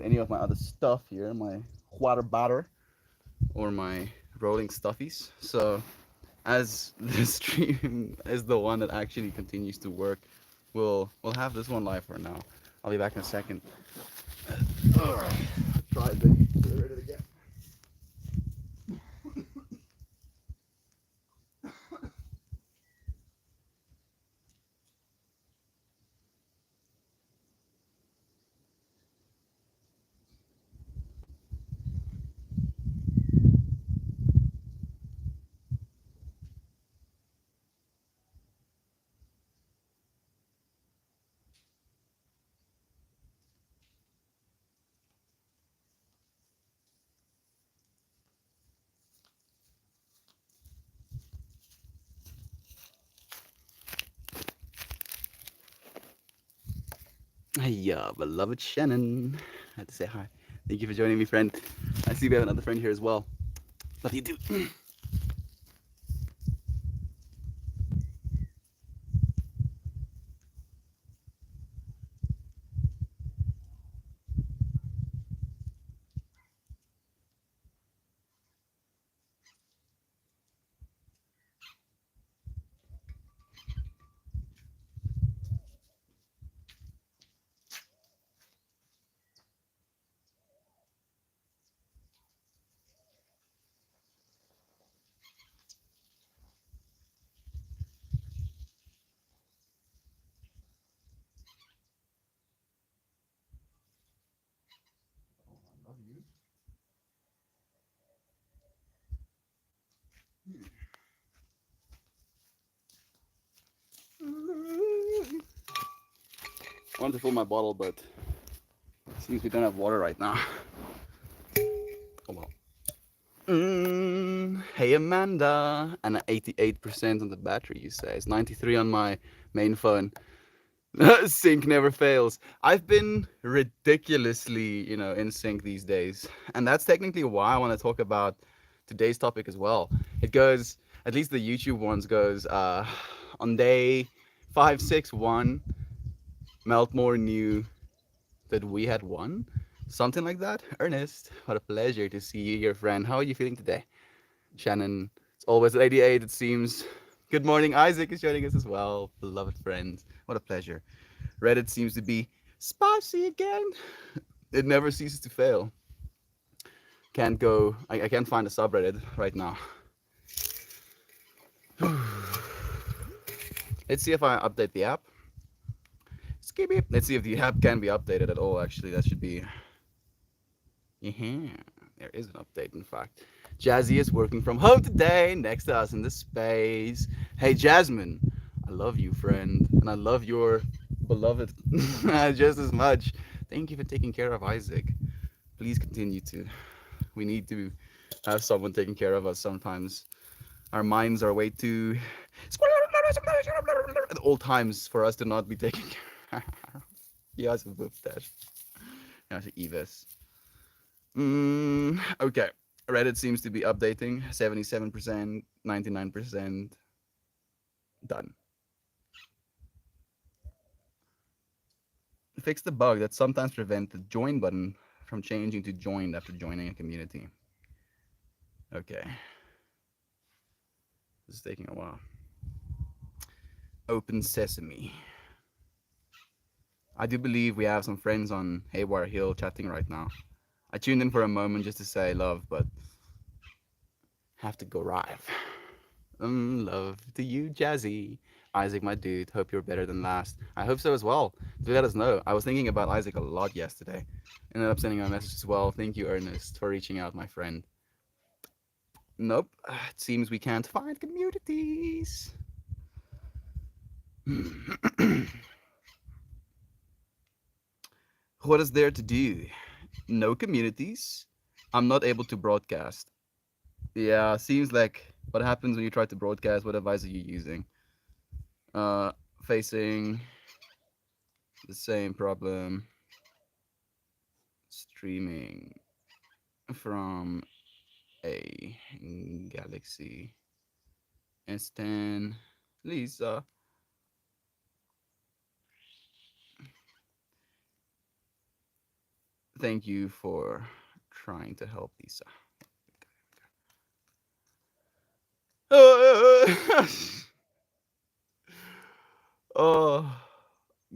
any of my other stuff here, my water batter or my rolling stuffies. So as the stream is the one that actually continues to work, we'll have this one live for now. I'll be back in a second. All right, try it, baby. Get ready to get. Hiya, beloved Shannon. I had to say hi. Thank you for joining me, friend. I see we have another friend here as well. Love you too. Love you. I wanted to fill my bottle, but it seems we don't have water right now. Oh well. Hey Amanda, and 88% on the battery. You say it's 93 on my main phone. Sync never fails. I've been ridiculously, in sync these days, and that's technically why I want to talk about today's topic as well. It goes, at least the YouTube ones goes, on day 561, Meltmore knew that we had won. Something like that. Ernest, what a pleasure to see you, your friend. How are you feeling today? Shannon, it's always at 88, it seems. Good morning, Isaac is joining us as well. Beloved friends, what a pleasure. Reddit seems to be spicy again. It never ceases to fail. Can't go, I can't find a subreddit right now. Let's see if I update the app. Skip. Let's see if the app can be updated at all, actually. That should be. Yeah, there is an update, in fact. Jazzy is working from home today, next to us in the space. Hey, Jasmine, I love you, friend, and I love your beloved just as much. Thank you for taking care of Isaac. Please continue to. We need to have someone taking care of us sometimes. Our minds are way too at all times for us to not be taking care. Yes, that. Ja, Evis. Okay. Reddit seems to be updating. 77%, 99% done. Fix the bug that sometimes prevents the join button from changing to joined after joining a community. Okay. This is taking a while. Open Sesame. I do believe we have some friends on Haywire Hill chatting right now. I tuned in for a moment just to say love, but have to go live. Love to you, Jazzy. Isaac, my dude. Hope you're better than last. I hope so as well. Do let us know. I was thinking about Isaac a lot yesterday. Ended up sending him a message as well. Thank you, Ernest, for reaching out, my friend. Nope. It seems we can't find communities. What is there to do? No communities. I'm not able to broadcast. Yeah, seems like what happens when you try to broadcast. What device are you using? Facing the same problem. Streaming from a Galaxy S10. Lisa. Thank you for trying to help Lisa. Oh,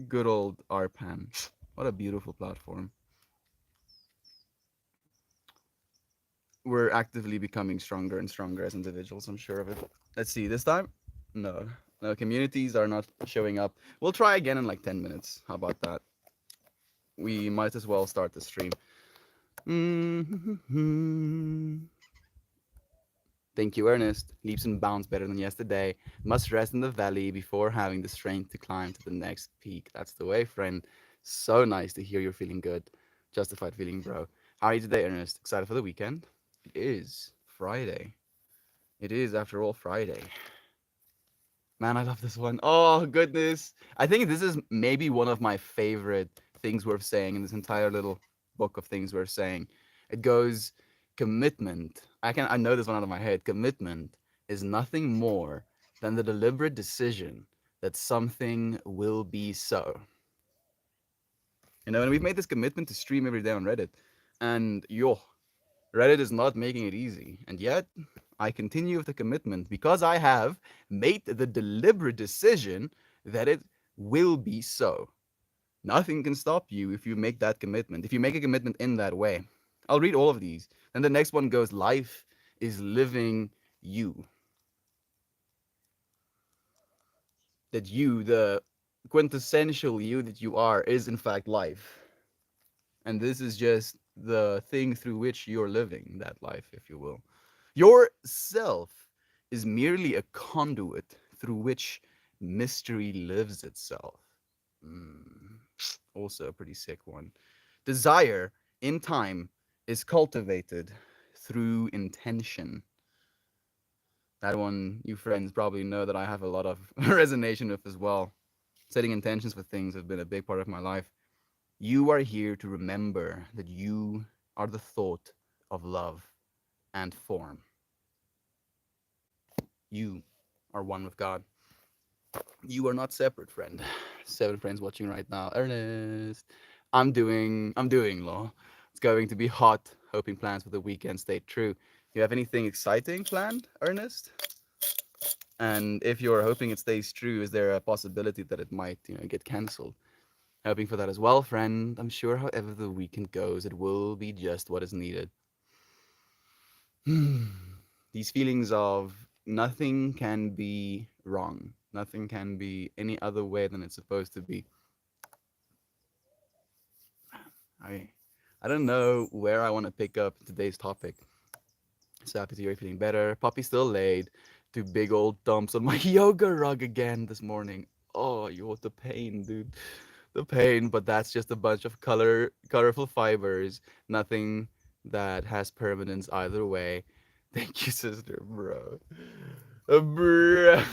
good old RPAN. What a beautiful platform. We're actively becoming stronger and stronger as individuals, I'm sure of it. Let's see, this time? No. No, communities are not showing up. We'll try again in like 10 minutes. How about that? We might as well start the stream. Thank you, Ernest. Leaps and bounds better than yesterday. Must rest in the valley before having the strength to climb to the next peak. That's the way, friend. So nice to hear you're feeling good. Justified feeling, bro. How are you today, Ernest? Excited for the weekend? It is Friday. It is, after all, Friday. Man, I love this one. Oh, goodness. I think this is maybe one of my favorite things worth saying in this entire little book of things worth saying. It goes, commitment. I know this one out of my head. Commitment is nothing more than the deliberate decision that something will be so. You know, and we've made this commitment to stream every day on Reddit. And yo, Reddit is not making it easy. And yet, I continue with the commitment because I have made the deliberate decision that it will be so. Nothing can stop you if you make that commitment, if you make a commitment in that way. I'll read all of these. And the next one goes, life is living you. That you, the quintessential you that you are, is in fact life. And this is just the thing through which you're living that life, if you will. Your self is merely a conduit through which mystery lives itself. Also a pretty sick one. Desire in time is cultivated through intention. That one, you friends probably know that I have a lot of resonation with as well. Setting intentions for things has been a big part of my life. You are here to remember that you are the thought of love and form. You are one with God. You are not separate, friend. 7 friends watching right now. Ernest, I'm doing law. It's going to be hot. Hoping plans for the weekend stay true. You have anything exciting planned, Ernest? And if you're hoping it stays true, is there a possibility that it might, get cancelled? Hoping for that as well, friend. I'm sure however the weekend goes, it will be just what is needed. These feelings of nothing can be wrong. Nothing can be any other way than it's supposed to be. I I don't know where I want to pick up today's topic. So happy to hear you're feeling better. Puppy still laid. 2 big old dumps on my yoga rug again this morning. Oh, you want the pain, dude. The pain, but that's just a bunch of colorful fibers. Nothing that has permanence either way. Thank you, sister, bro. Bro.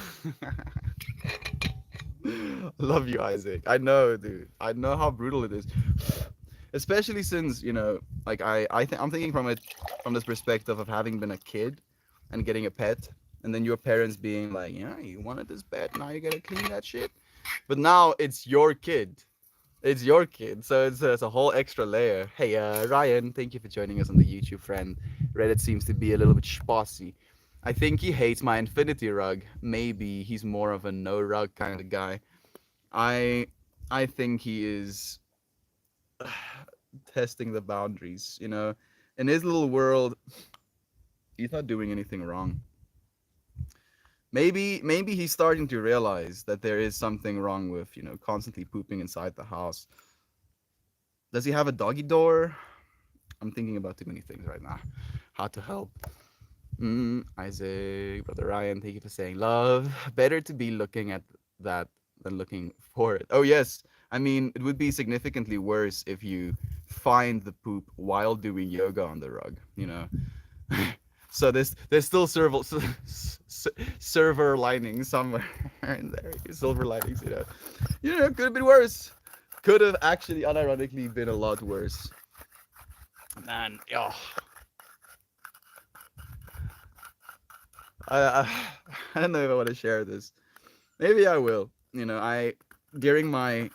Love you, Isaac. I know, dude. I know how brutal it is. Especially since, like I'm thinking from this perspective of having been a kid and getting a pet, and then your parents being like, yeah, you wanted this pet, now you gotta clean that shit. But now it's your kid. It's your kid, so it's a whole extra layer. Hey, Ryan, thank you for joining us on the YouTube, friend. Reddit seems to be a little bit spassy. I think he hates my infinity rug. Maybe he's more of a no rug kind of guy. I I think he is testing the boundaries. In his little world, he's not doing anything wrong. Maybe he's starting to realize that there is something wrong with constantly pooping inside the house. Does he have a doggy door? I'm thinking about too many things right now. How to help? Isaac, brother Ryan, thank you for saying love. Better to be looking at that than looking for it. Oh yes, I mean it would be significantly worse if you find the poop while doing yoga on the rug. So there's still server lining somewhere in there. Silver linings, could have been worse. Could have actually unironically been a lot worse. Man, oh. I don't know if I want to share this. Maybe I will. During my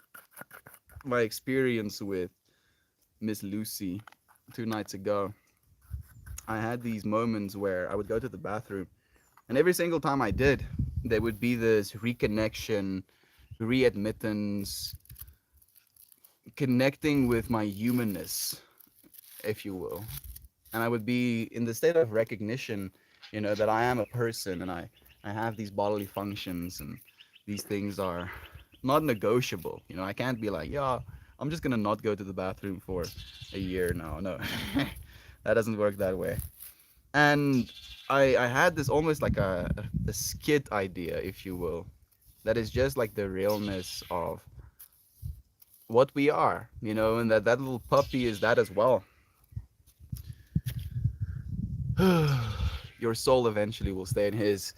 experience with Miss Lucy 2 nights ago, I had these moments where I would go to the bathroom, and every single time I did, there would be this reconnection, readmittance, connecting with my humanness, if you will. And I would be in the state of recognition, that I am a person and I have these bodily functions and these things are not negotiable. I can't be like, yeah, I'm just gonna not go to the bathroom for a year now. No, that doesn't work that way. And I had this almost like a skit idea, if you will, that is just like the realness of what we are, and that little puppy is that as well. Your soul eventually will stay in his,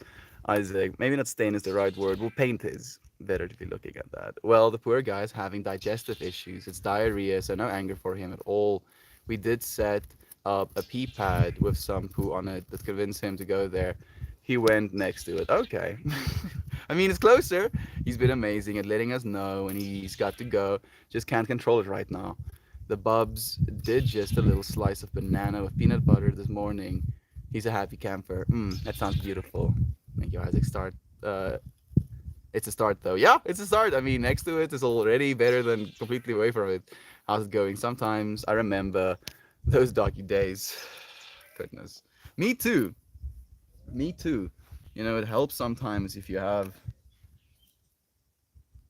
Isaac. Maybe not stain is the right word. Will paint his. Better to be looking at that. Well, the poor guy's having digestive issues. It's diarrhea, so no anger for him at all. We did set up a pee pad with some poo on it that convinced him to go there. He went next to it. Okay. I mean, it's closer. He's been amazing at letting us know, and he's got to go. Just can't control it right now. The Bubs did just a little slice of banana with peanut butter this morning. He's a happy camper. That sounds beautiful. Thank you, Isaac. Start. It's a start, though. Yeah, it's a start. I mean, next to it is already better than completely away from it. How's it going? Sometimes I remember those doggy days. Goodness. Me too. Me too. It helps sometimes if you have,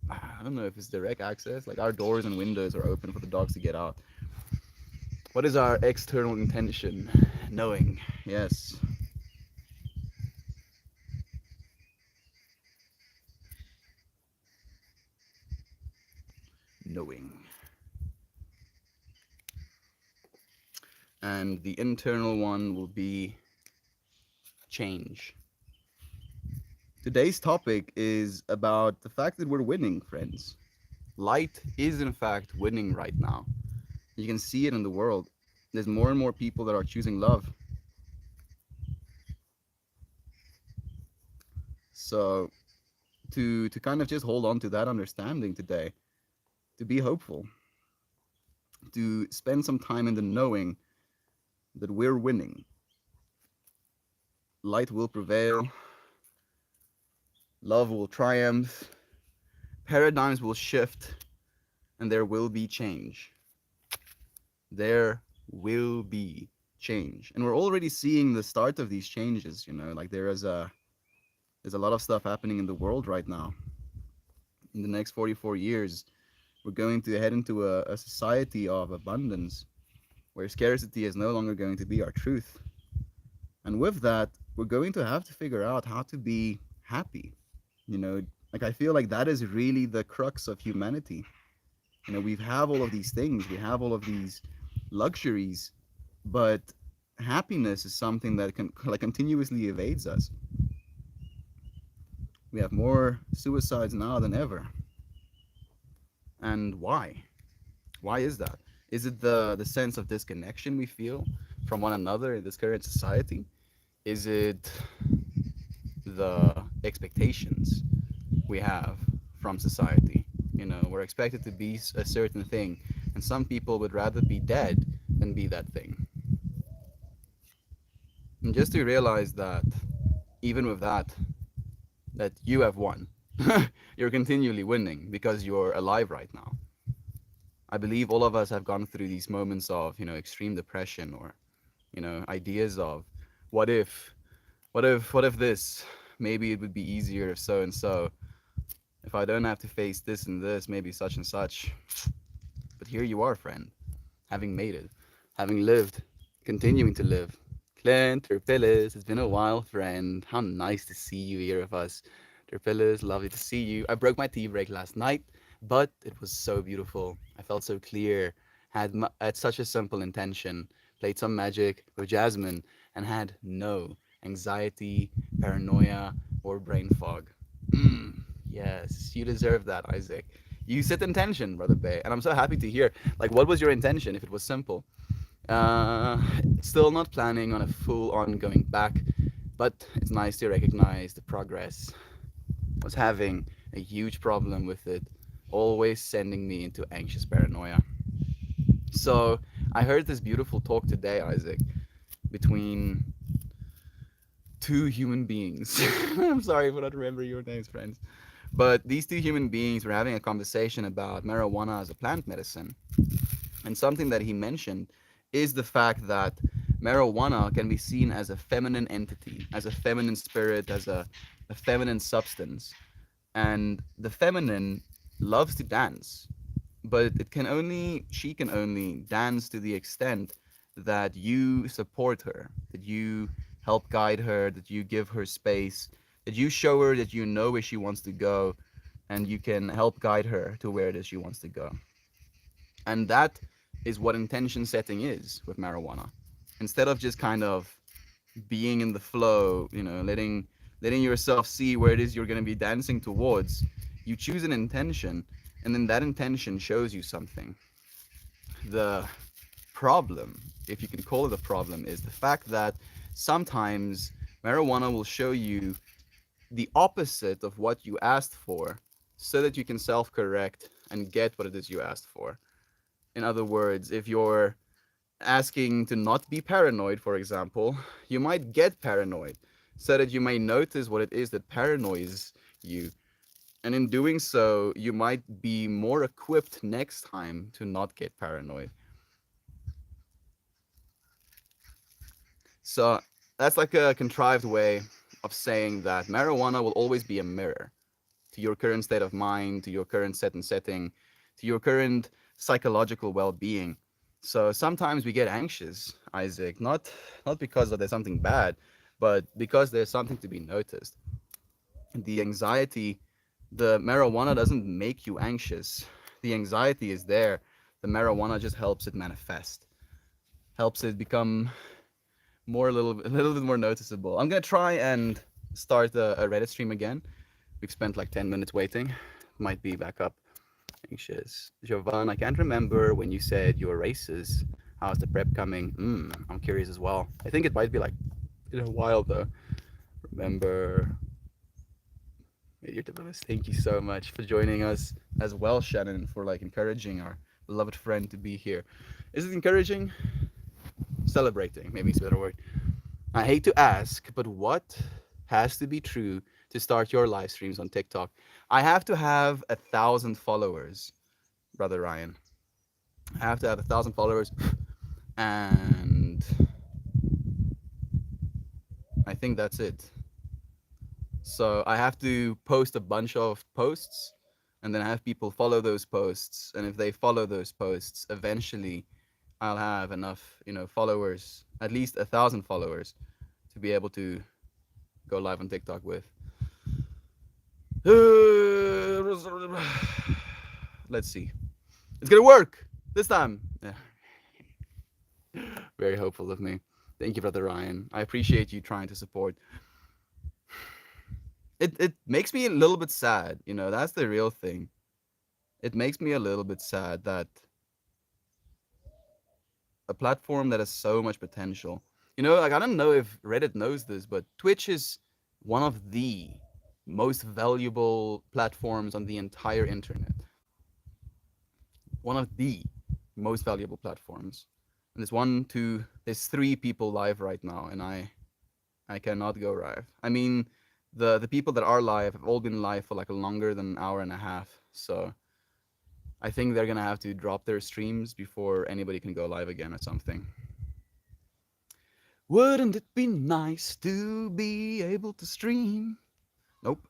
I don't know if it's direct access, like our doors and windows are open for the dogs to get out. What is our external intention? Knowing. Yes. Knowing. And the internal one will be change. Today's topic is about the fact that we're winning, friends. Light is, in fact, winning right now. You can see it in the world. There's more and more people that are choosing love. So, to kind of just hold on to that understanding today, to be hopeful, to spend some time in the knowing that we're winning. Light will prevail, love will triumph, paradigms will shift, and there will be change. There will be change. And we're already seeing the start of these changes, like there's a lot of stuff happening in the world right now. In the next 44 years, we're going to head into a society of abundance where scarcity is no longer going to be our truth. And with that, we're going to have to figure out how to be happy. Like I feel like that is really the crux of humanity. We have all of these things, we have all of these luxuries, but happiness is something that can like continuously evades us. We have more suicides now than ever. And why? Why is that? Is it the sense of disconnection we feel from one another in this current society? Is it the expectations we have from society? We're expected to be a certain thing, and some people would rather be dead than be that thing. And just to realize that even with that you have won. You're continually winning because you're alive right now. I believe all of us have gone through these moments of, extreme depression or, ideas of what if, what if this, maybe it would be easier if so and so, if I don't have to face this and this, maybe such and such. But here you are, friend, having made it, having lived, continuing to live. Clint, Terpillis, it's been a while, friend. How nice to see you here with us. Terpillis, lovely to see you. I broke my tea break last night, but it was so beautiful. I felt so clear, had such a simple intention, played some magic with Jasmine, and had no anxiety, paranoia, or brain fog. Yes, you deserve that, Isaac. You set intention, Brother Bay, and I'm so happy to hear. Like, what was your intention if it was simple? Uh, Still not planning on a full on going back, but it's nice to recognize the progress. Was having a huge problem with it, always sending me into anxious paranoia. So I heard this beautiful talk today, Isaac, between two human beings. I'm sorry for not remembering your names, friends. But these two human beings were having a conversation about marijuana as a plant medicine. And something that he mentioned is the fact that marijuana can be seen as a feminine entity, as a feminine spirit, as a feminine substance. And the feminine loves to dance, but she can only dance to the extent that you support her, that you help guide her, that you give her space, that you show her that you know where she wants to go, and you can help guide her to where it is she wants to go. And that is what intention setting is with marijuana. Instead of just kind of being in the flow, letting yourself see where it is you're going to be dancing towards, you choose an intention, and then that intention shows you something. The problem, if you can call it a problem, is the fact that sometimes marijuana will show you the opposite of what you asked for so that you can self correct and get what it is you asked for. In other words, if you're asking to not be paranoid, for example, you might get paranoid so that you may notice what it is that paranoids you. And in doing so, you might be more equipped next time to not get paranoid. So that's like a contrived way of saying that marijuana will always be a mirror to your current state of mind, to your current set and setting, to your current psychological well-being. So sometimes we get anxious, Isaac, not because there's something bad, but because there's something to be noticed. The anxiety, the marijuana doesn't make you anxious. The anxiety is there. The marijuana just helps it manifest, helps it become a little bit more noticeable. I'm gonna try and start a Reddit stream again. We've spent like 10 minutes waiting. Might be back up. Anxious. Jovan, I can't remember when you said you were racist. How's the prep coming? I'm curious as well. I think it might be like in a while though. Remember. Thank you so much for joining us as well, Shannon, for like encouraging our beloved friend to be here. Is it encouraging? Celebrating, maybe it's a better word. I hate to ask, but what has to be true to start your live streams on TikTok? I have to have 1,000 followers, brother Ryan. I have to have 1,000 followers, and I think that's it. So I have to post a bunch of posts, and then have people follow those posts. And if they follow those posts, eventually I'll have enough, followers, at least 1,000 followers, to be able to go live on TikTok with. Let's see. It's gonna work this time. Yeah. Very hopeful of me. Thank you, brother Ryan. I appreciate you trying to support. It makes me a little bit sad, that's the real thing. It makes me a little bit sad that a platform that has so much potential. Like I don't know if Reddit knows this, but Twitch is one of the most valuable platforms on the entire internet. One of the most valuable platforms. And there's 3 people live right now, and I cannot go live. I mean, the people that are live have all been live for like longer than an hour and a half. So I think they're gonna have to drop their streams before anybody can go live again or something. Wouldn't it be nice to be able to stream? Nope.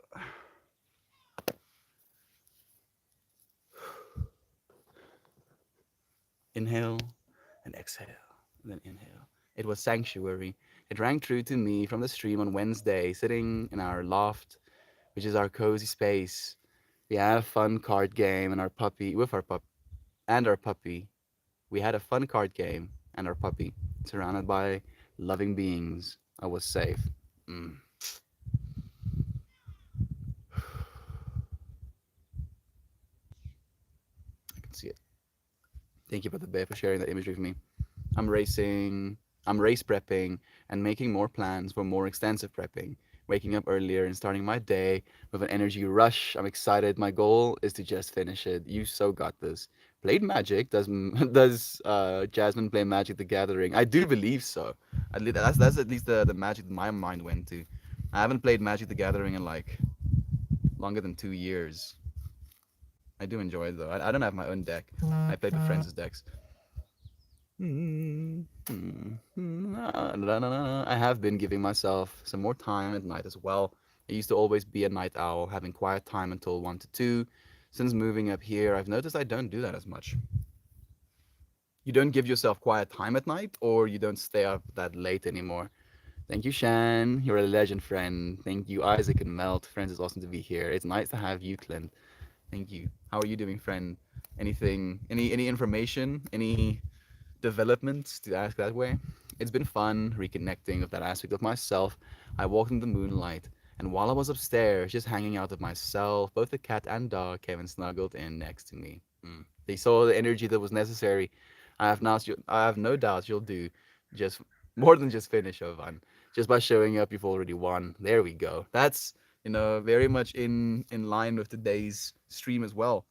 Inhale and exhale, and then inhale. It was Sanctuary. It rang true to me from the stream on Wednesday, sitting in our loft, which is our cozy space. We had a fun card game and our puppy with our pup and our puppy. We had a fun card game and our puppy, surrounded by loving beings. I was safe. I can see it. Thank you, Brother Bear, for sharing that imagery with me. I'm race prepping and making more plans for more extensive prepping. Waking up earlier and starting my day with an energy rush. I'm excited. My goal is to just finish it. You so got this. played Magic. Does does Jasmine play Magic the Gathering? I do believe so. At least that's at least the Magic that my mind went to. I haven't played Magic the Gathering in like longer than 2 years. I do enjoy it though. I don't have my own deck. I played with friends' decks. I have been giving myself some more time at night as well. I used to always be a night owl, having quiet time until 1 to 2. Since moving up here, I've noticed I don't do that as much. You don't give yourself quiet time at night, or you don't stay up that late anymore. Thank you, Shan. You're a legend, friend. Thank you, Isaac and Melt. Friends, it's awesome to be here. It's nice to have you, Clint. Thank you. How are you doing, friend? Anything, any information, any developments to ask that way? It's been fun reconnecting with that aspect of myself. I walked in the moonlight, and while I was upstairs, just hanging out with myself, both the cat and dog came and snuggled in next to me. They saw the energy that was necessary. I have no doubt you'll do just more than just finish, Ovan. Just by showing up, you've already won. There we go. That's very much in line with today's stream as well.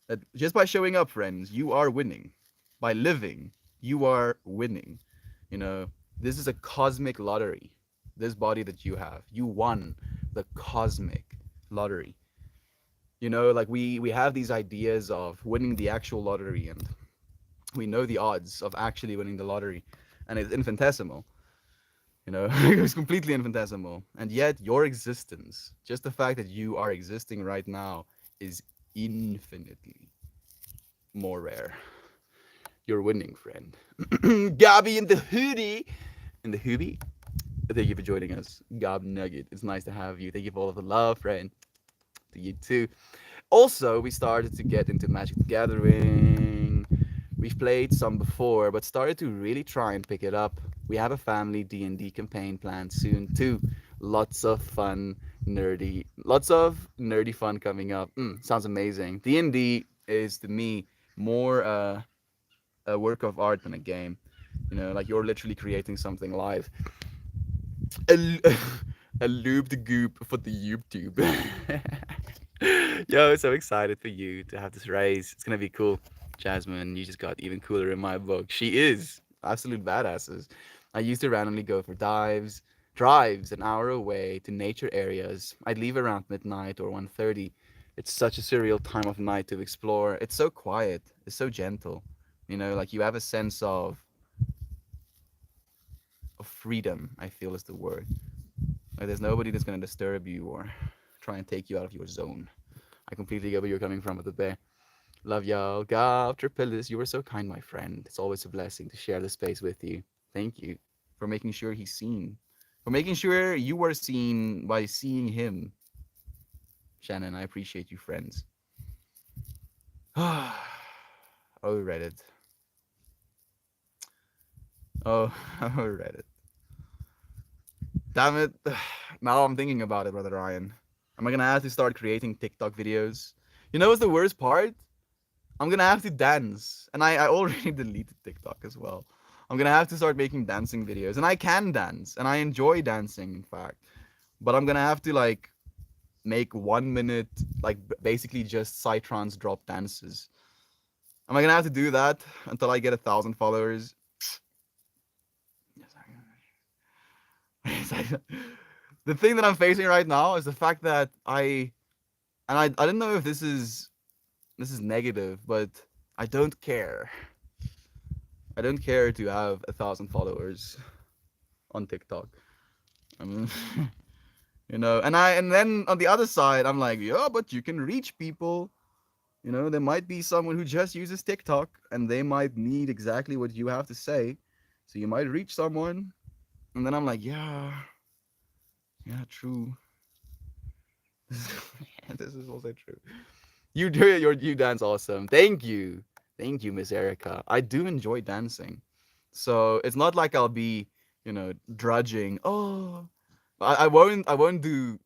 That just by showing up, friends, you are winning. By living, you are winning. You know, this is a cosmic lottery. This body that you have, you won the cosmic lottery. Like we have these ideas of winning the actual lottery, and we know the odds of actually winning the lottery, and it's infinitesimal. It's completely infinitesimal. And yet, your existence, just the fact that you are existing right now, is infinitely more rare. You're winning, friend. Gabby in the hoodie. In the hoodie? Thank you for joining us, Gab Nugget. It's nice to have you. Thank you for all of the love, friend. To you too. Also, we started to get into Magic the Gathering. We've played some before, but started to really try and pick it up. We have a family D&D campaign planned soon too. Lots of nerdy fun coming up. Sounds amazing. D&D is to me more a work of art than a game. Like you're literally creating something live. A, a looped goop for the YouTube. Yo, so excited for you to have this race. It's gonna be cool. Jasmine, you just got even cooler in my book. She is absolute badasses. I used to randomly go for drives an hour away to nature areas. I'd leave around midnight or 1:30. It's such a surreal time of night to explore. It's so quiet. It's so gentle. Like you have a sense of freedom, I feel is the word. Like there's nobody that's gonna disturb you or try and take you out of your zone. I completely get where you're coming from with the bear. Love y'all. Gav, Tripilis, you were so kind, my friend. It's always a blessing to share the space with you. Thank you for making sure he's seen. For making sure you were seen by seeing him. Shannon, I appreciate you, friends. Oh, Reddit. Oh, Reddit. Damn it. Now I'm thinking about it, Brother Ryan. Am I gonna have to start creating TikTok videos? You know what's the worst part? I'm gonna have to dance. And I already deleted TikTok as well. I'm gonna have to start making dancing videos. And I can dance. And I enjoy dancing, in fact. But I'm gonna have to like make 1 minute, like basically just Psytrance drop dances. Am I gonna have to do that until I get 1,000 followers? The thing that I'm facing right now is the fact that I don't know if this is negative, but I don't care. I don't care to have 1,000 followers on TikTok. I mean, and then on the other side, I'm like, yeah, but you can reach people. There might be someone who just uses TikTok and they might need exactly what you have to say. So you might reach someone. And then I'm like, yeah, true. This is also true. You dance awesome. Thank you, Miss Erica. I do enjoy dancing, so it's not like I'll be, drudging. Oh, I won't do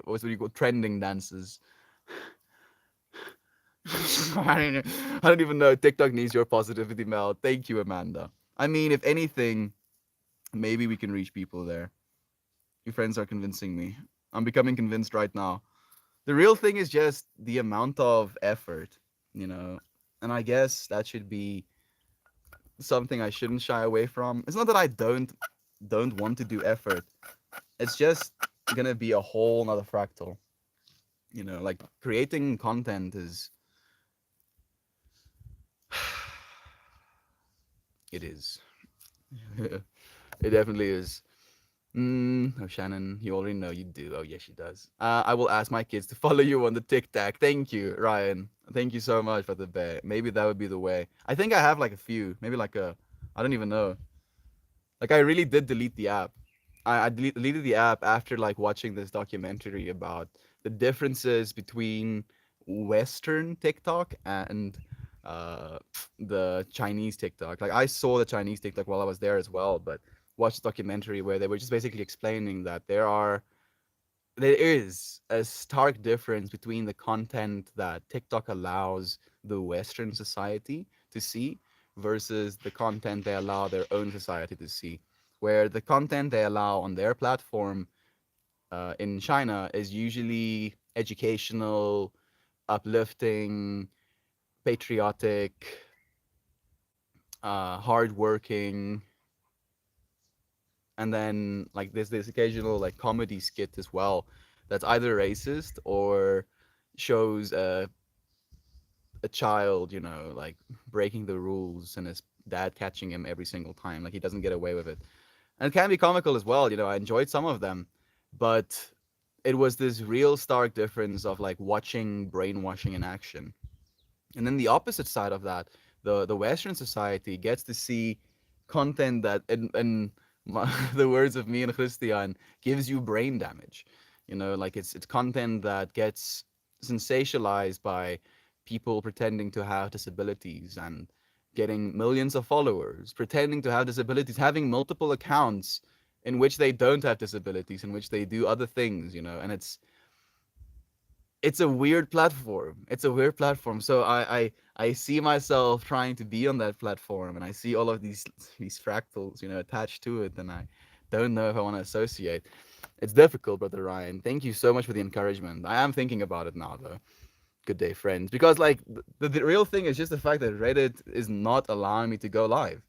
what do you call trending dances. I don't even know. TikTok needs your positivity, Mel. Thank you, Amanda. I mean, if anything, maybe we can reach people there. Your friends are convincing me. I'm becoming convinced right now. The real thing is just the amount of effort, you know. And I guess that should be something I shouldn't shy away from. It's not that I don't want to do effort. It's just gonna be a whole nother fractal. Like creating content is it is. It definitely is. Oh, Shannon, you already know you do. Oh, yes, she does. I will ask my kids to follow you on the TikTok. Thank you, Ryan. Thank you so much for the bet. Maybe that would be the way. I think I have like a few. Maybe like I don't even know. Like I really did delete the app. I deleted the app after like watching this documentary about the differences between Western TikTok and uh, the Chinese TikTok. Like I saw the Chinese TikTok while I was there as well, but watched a documentary where they were just basically explaining that there is a stark difference between the content that TikTok allows the Western society to see versus the content they allow their own society to see. Where the content they allow on their platform in China is usually educational, uplifting, patriotic, hardworking, and then like there's this occasional like comedy skit as well that's either racist or shows a child, like breaking the rules and his dad catching him every single time. Like he doesn't get away with it. And it can be comical as well. I enjoyed some of them, but it was this real stark difference of like watching brainwashing in action. And then the opposite side of that, the Western society gets to see content that, in the words of me and Christian, gives you brain damage. Like it's content that gets sensationalized by people pretending to have disabilities and getting millions of followers, pretending to have disabilities, having multiple accounts in which they don't have disabilities, in which they do other things, and it's a weird platform. It's a weird platform. So I see myself trying to be on that platform, and I see all of these fractals, attached to it, and I don't know if I want to associate. It's difficult, brother Ryan. Thank you so much for the encouragement. I am thinking about it now, though. Good day, friends. Because like the real thing is just the fact that Reddit is not allowing me to go live.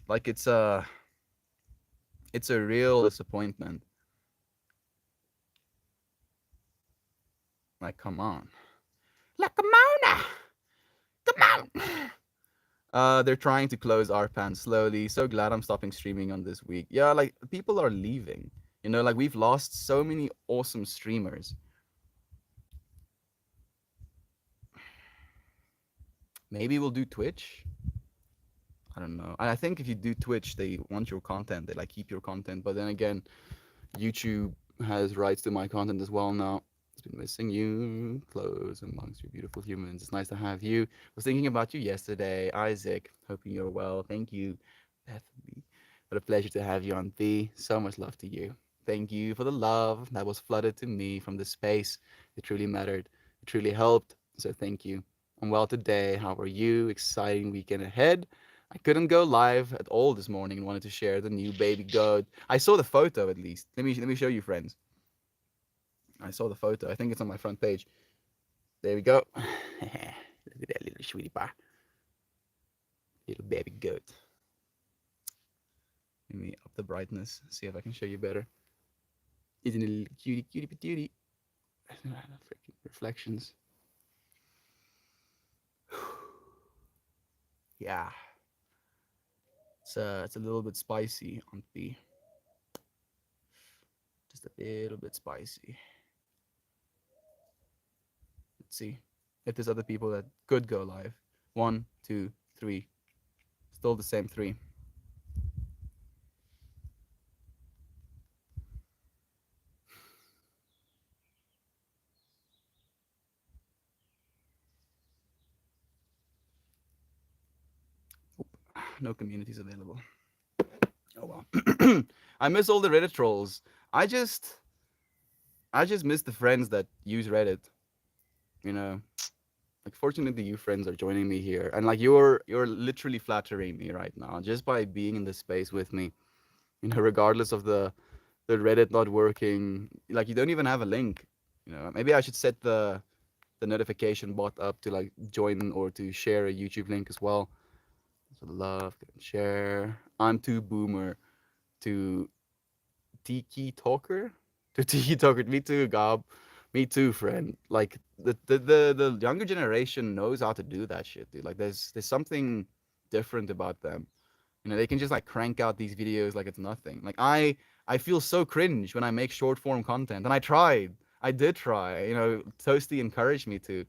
Like it's a real disappointment. Like, come on. Like, come on now. Come on. They're trying to close Arpan slowly. So glad I'm stopping streaming on this week. Yeah, like people are leaving. Like we've lost so many awesome streamers. Maybe we'll do Twitch. I don't know. And I think if you do Twitch, they want your content. They like keep your content. But then again, YouTube has rights to my content as well now. It's been missing you, close amongst you beautiful humans. It's nice to have you. Was thinking about you yesterday, Isaac. Hoping you're well. Thank you, Bethany. What a pleasure to have you on B. So much love to you. Thank you for the love that was flooded to me from the space. It truly mattered. It truly helped. So thank you. I'm well today. How are you? Exciting weekend ahead. I couldn't go live at all this morning and wanted to share the new baby goat. I saw the photo at least. Let me show you, friends. I saw the photo. I think it's on my front page. There we go. Look at that little sweetie pie. Little baby goat. Let me up the brightness. See if I can show you better. Isn't it a little cutie, cutie patootie? Freaking reflections. Yeah. It's a little bit spicy on B. Just a little bit spicy. Let's see if there's other people that could go live. 1, 2, 3. Still the same 3. No communities available. Oh well. I miss all the Reddit trolls. I just I just miss the friends that use Reddit. You know, like fortunately you friends are joining me here, and like you're literally flattering me right now just by being in this space with me. Regardless of the Reddit not working. Like you don't even have a link. Maybe I should set the the notification bot up to like join or to share a YouTube link as well. So love, share. I'm too boomer to Tiki Talker. To Tiki Talker. Me too, Gob. Me too, friend. Like the younger generation knows how to do that shit, dude. Like there's something different about them. You know, they can just like crank out these videos like it's nothing. Like I feel so cringe when I make short form content, and I tried. I did try. You know, Toasty encouraged me to,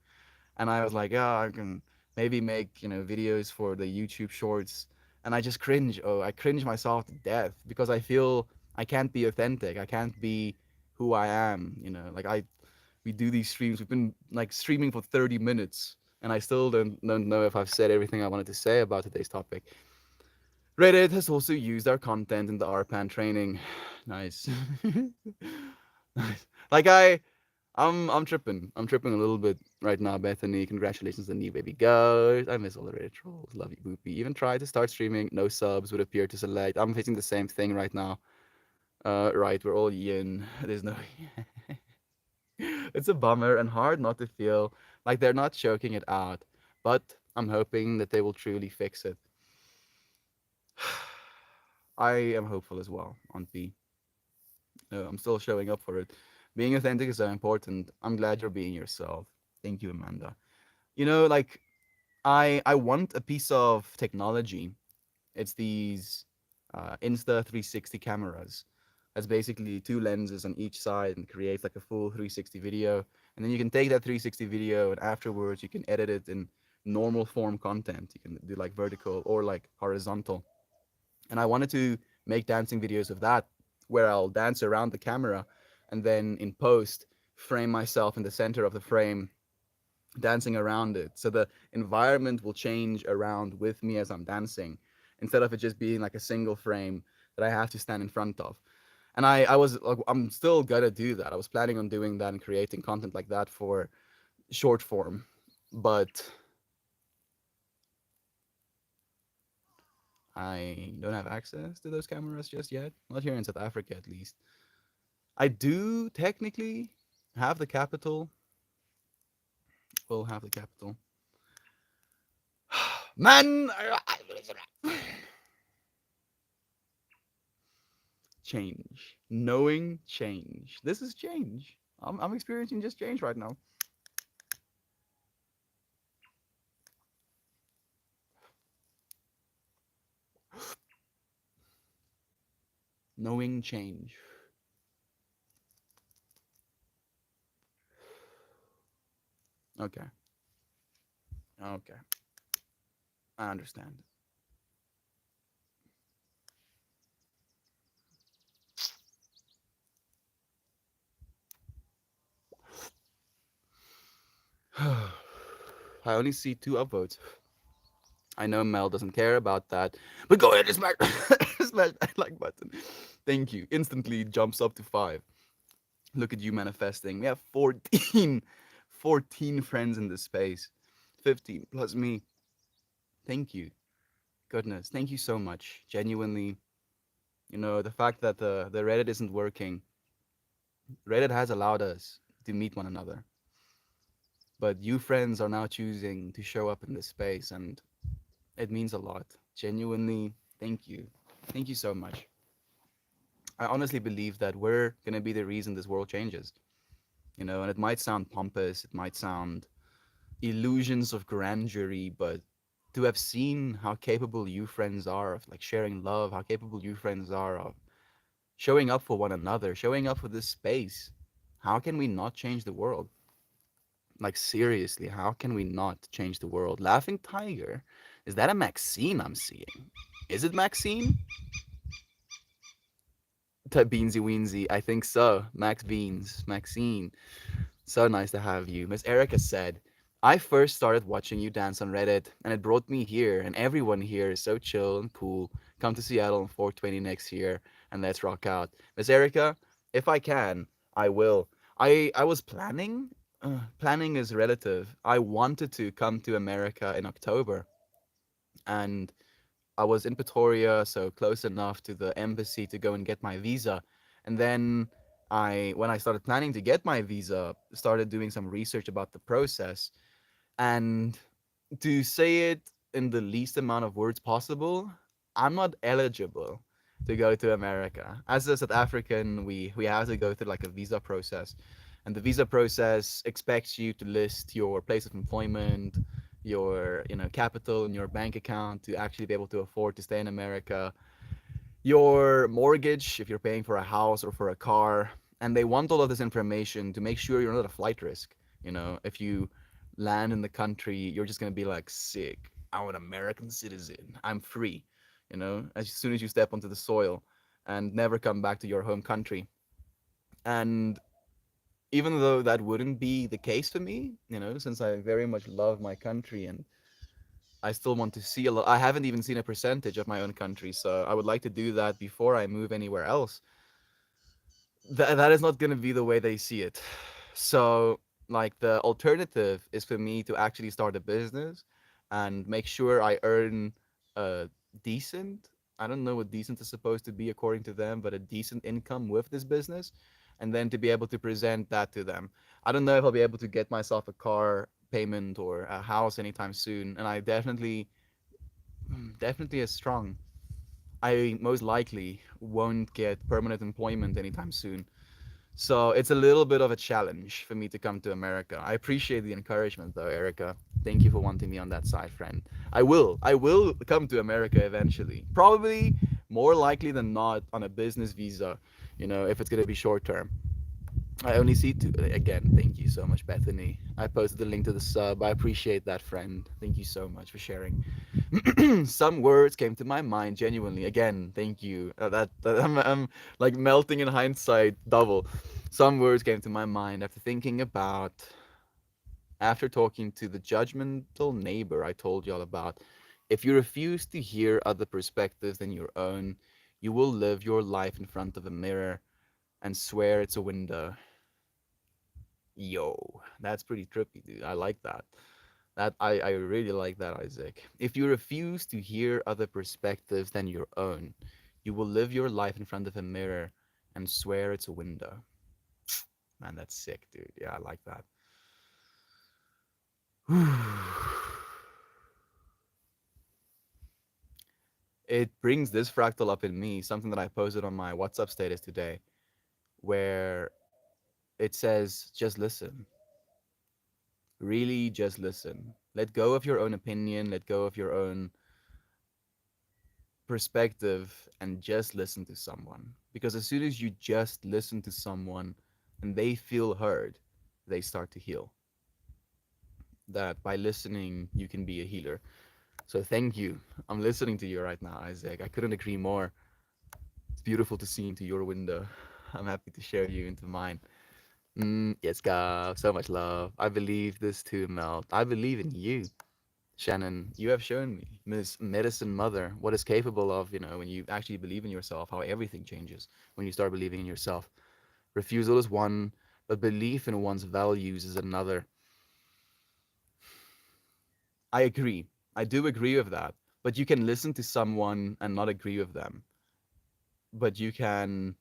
and I was like, yeah, I can maybe make videos for the YouTube Shorts, and I just cringe. Oh, I cringe myself to death because I feel I can't be authentic. I can't be who I am. You know, like we do these streams. We've been like streaming for 30 minutes, and I still don't know if I've said everything I wanted to say about today's topic. Reddit has also used our content in the RPAN training. Nice. Nice. Like I'm tripping. I'm tripping a little bit right now, Bethany. Congratulations on the new baby girl. I miss all the Reddit trolls. Love you, Boopy. Even tried to start streaming. No subs would appear to select. I'm facing the same thing right now. Right, we're all yin. There's no. It's a bummer and hard not to feel like they're not choking it out. But I'm hoping that they will truly fix it. I am hopeful as well, Aunt B. I'm still showing up for it. Being authentic is so important. I'm glad you're being yourself. Thank you, Amanda. Like I want a piece of technology. It's these Insta 360 cameras. That's basically two lenses on each side and creates like a full 360 video. And then you can take that 360 video and afterwards you can edit it in normal form content. You can do like vertical or like horizontal. And I wanted to make dancing videos of that where I'll dance around the camera and then in post frame myself in the center of the frame dancing around it. So the environment will change around with me as I'm dancing instead of it just being like a single frame that I have to stand in front of. And I was like, I'm still gonna do that. I was planning on doing that and creating content like that for short form, but I don't have access to those cameras just yet. Not here in South Africa, at least. I do technically have the capital. Will have the capital. Man, change. Knowing change. This is change. I'm experiencing just change right now. Knowing change. Okay. Okay. I understand. I only see 2 upvotes. I know Mel doesn't care about that, but go ahead and smash, smash that like button. Thank you. Instantly jumps up to 5. Look at you manifesting. We have 14 friends in this space. 15 plus me. Thank you. Goodness. Thank you so much. Genuinely, the fact that the Reddit isn't working, Reddit has allowed us to meet one another. But you friends are now choosing to show up in this space, and it means a lot. Genuinely, thank you. Thank you so much. I honestly believe that we're going to be the reason this world changes. And it might sound pompous, it might sound illusions of grandeur, but to have seen how capable you friends are of like sharing love, how capable you friends are of showing up for one another, showing up for this space, how can we not change the world? Like seriously, how can we not change the world? Laughing Tiger, is that a Maxine I'm seeing? Is it Maxine? Beansy Weensy, I think so. Max Beans, Maxine. So nice to have you. Miss Erica said, I first started watching you dance on Reddit, and it brought me here, and everyone here is so chill and cool. Come to Seattle on 420 next year, and let's rock out. Miss Erica, if I can, I will. I was planning. Planning is relative. I wanted to come to America in October, and I was in Pretoria, so close enough to the embassy to go and get my visa. And then when I started planning to get my visa, started doing some research about the process, and to say it in the least amount of words possible, I'm not eligible to go to America. As a South African, we have to go through like a visa process, and the visa process expects you to list your place of employment, your capital and your bank account to actually be able to afford to stay in America, your mortgage if you're paying for a house or for a car, and they want all of this information to make sure you're not a flight risk. If you land in the country, you're just gonna be like, sick. I'm an American citizen. I'm free. As soon as you step onto the soil, and never come back to your home country. And even though that wouldn't be the case for me, since I very much love my country and I still want to see a lot. I haven't even seen a percentage of my own country, so I would like to do that before I move anywhere else. That is not going to be the way they see it. So, like, the alternative is for me to actually start a business and make sure I earn a decent, I don't know what decent is supposed to be according to them, but a decent income with this business, and then to be able to present that to them. I don't know if I'll be able to get myself a car payment or a house anytime soon, and I definitely as strong. I most likely won't get permanent employment anytime soon. So it's a little bit of a challenge for me to come to America. I appreciate the encouragement though, Erica. Thank you for wanting me on that side, friend. I will come to America eventually. Probably more likely than not on a business visa, if it's going to be short term. I only see two. Again, thank you so much, Bethany. I posted the link to the sub. I appreciate that, friend. Thank you so much for sharing. Some words came to my mind genuinely. Again, thank you. I'm like melting in hindsight double. Some words came to my mind after talking to the judgmental neighbor I told y'all about. If you refuse to hear other perspectives than your own, you will live your life in front of a mirror and swear it's a window. Yo, that's pretty trippy, dude. I like that. I really like that, Isaac. If you refuse to hear other perspectives than your own, you will live your life in front of a mirror and swear it's a window. Man, that's sick, dude. Yeah, I like that. It brings this fractal up in me, something that I posted on my WhatsApp status today, where it says, just listen. Really, just listen. Let go of your own opinion, let go of your own perspective, and just listen to someone. Because as soon as you just listen to someone and they feel heard, they start to heal. That by listening, you can be a healer. So thank you. I'm listening to you right now, Isaac. I couldn't agree more. It's beautiful to see into your window. I'm happy to share you into mine. Yes, God, so much love. I believe this too, Mel. I believe in you. Shannon, you have shown me, Miss Medicine Mother, what is capable of, when you actually believe in yourself, how everything changes when you start believing in yourself. Refusal is one, but belief in one's values is another. I agree. I do agree with that. But you can listen to someone and not agree with them. But you can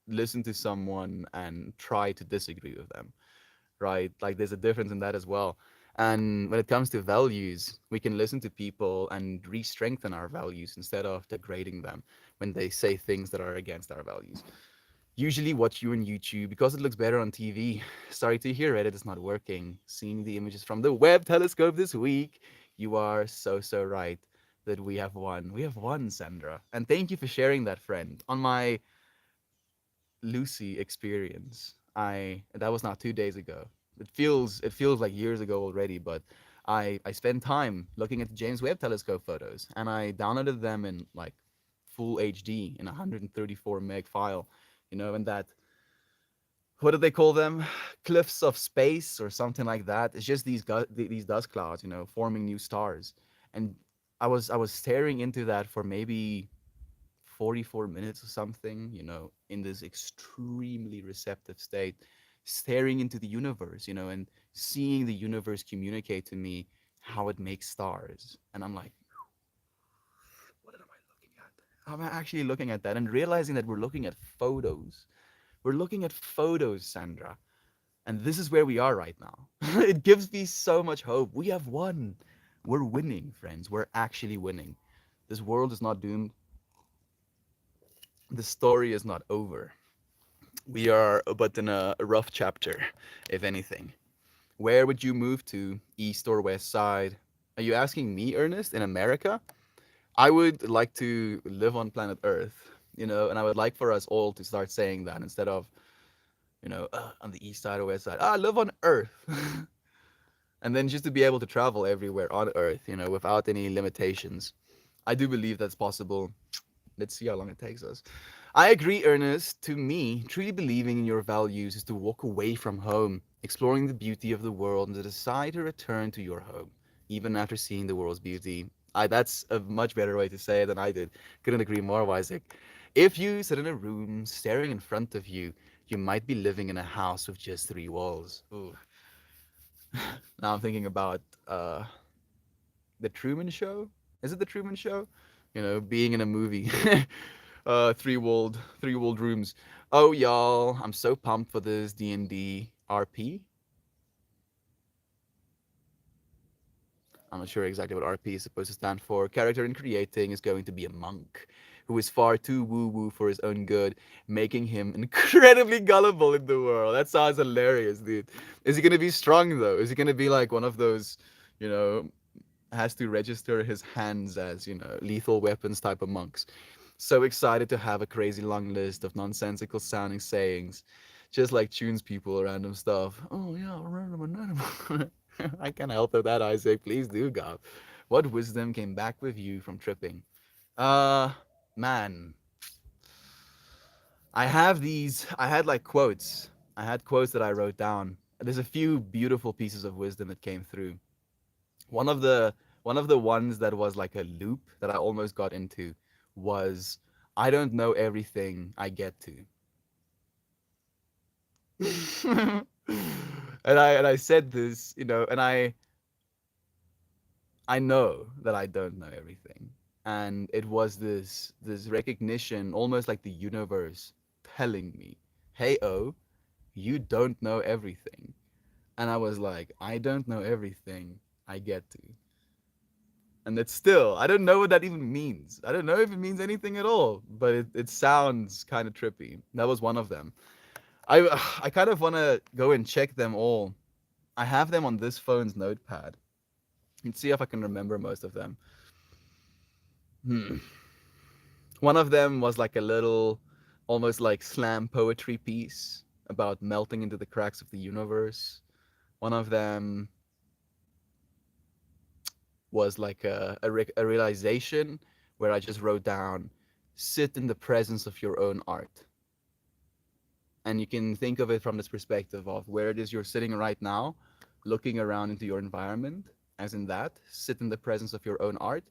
listen to someone and try to disagree with them, right? Like there's a difference in that as well. And when it comes to values, we can listen to people and re strengthen our values instead of degrading them when they say things that are against our values. Usually, watch you on YouTube because it looks better on TV. Sorry to hear Reddit is not working. Seeing the images from the Webb telescope this week, you are so right that we have won. We have won, Sandra. And thank you for sharing that, friend. On my Lucy experience. That was not 2 days ago. It feels like years ago already, but I spent time looking at the James Webb Telescope photos, and I downloaded them in like full HD in a 134 meg file, and that, what do they call them? Cliffs of space or something like that. It's just these dust clouds, forming new stars, and I was staring into that for maybe 44 minutes or something, in this extremely receptive state, staring into the universe, and seeing the universe communicate to me how it makes stars. And I'm like, what am I looking at? I'm actually looking at that and realizing that we're looking at photos. We're looking at photos, Sandra. And this is where we are right now. It gives me so much hope. We have won. We're winning, friends. We're actually winning. This world is not doomed. The story is not over. We are but in a rough chapter, if anything. Where would you move to, east or west side? Are you asking me, Ernest, in America? I would like to live on planet Earth, and I would like for us all to start saying that instead of, on the east side or west side. I live on Earth. And then just to be able to travel everywhere on Earth, without any limitations. I do believe that's possible. Let's see how long it takes us. I agree, Ernest. To me, truly believing in your values is to walk away from home, exploring the beauty of the world, and to decide to return to your home, even after seeing the world's beauty. That's a much better way to say it than I did. Couldn't agree more, Isaac. If you sit in a room staring in front of you, you might be living in a house with just three walls. Ooh. Now I'm thinking about the Truman Show. Is it the Truman Show? Being in a movie. Three walled rooms. Oh y'all, I'm so pumped for this D&D RP. I'm not sure exactly what RP is supposed to stand for. Character in creating is going to be a monk who is far too woo-woo for his own good, making him incredibly gullible in the world. That sounds hilarious, dude. Is he gonna be strong though? Is he gonna be like one of those, you know, has to register his hands as, lethal weapons type of monks? So excited to have a crazy long list of nonsensical sounding sayings, just like tunes people random stuff. Oh yeah, random. I can't help it that, Isaac. Please do, God. What wisdom came back with you from tripping? Uh, man, I had like quotes. I had quotes that I wrote down. There's a few beautiful pieces of wisdom that came through. One of the one of the ones that was like a loop that I almost got into was, I don't know everything I get to. And I said this, and I know that I don't know everything. And it was this recognition, almost like the universe telling me, "Hey, oh, you don't know everything." And I was like, "I don't know everything I get to." And it's still, I don't know what that even means. I don't know if it means anything at all, but it sounds kind of trippy. That was one of them. I kind of want to go and check them all. I have them on this phone's notepad. And see if I can remember most of them. Hmm. One of them was like a little, almost like slam poetry piece about melting into the cracks of the universe. One of them was like a realization where I just wrote down, sit in the presence of your own art. And you can think of it from this perspective of where it is you're sitting right now, looking around into your environment, as in that, sit in the presence of your own art.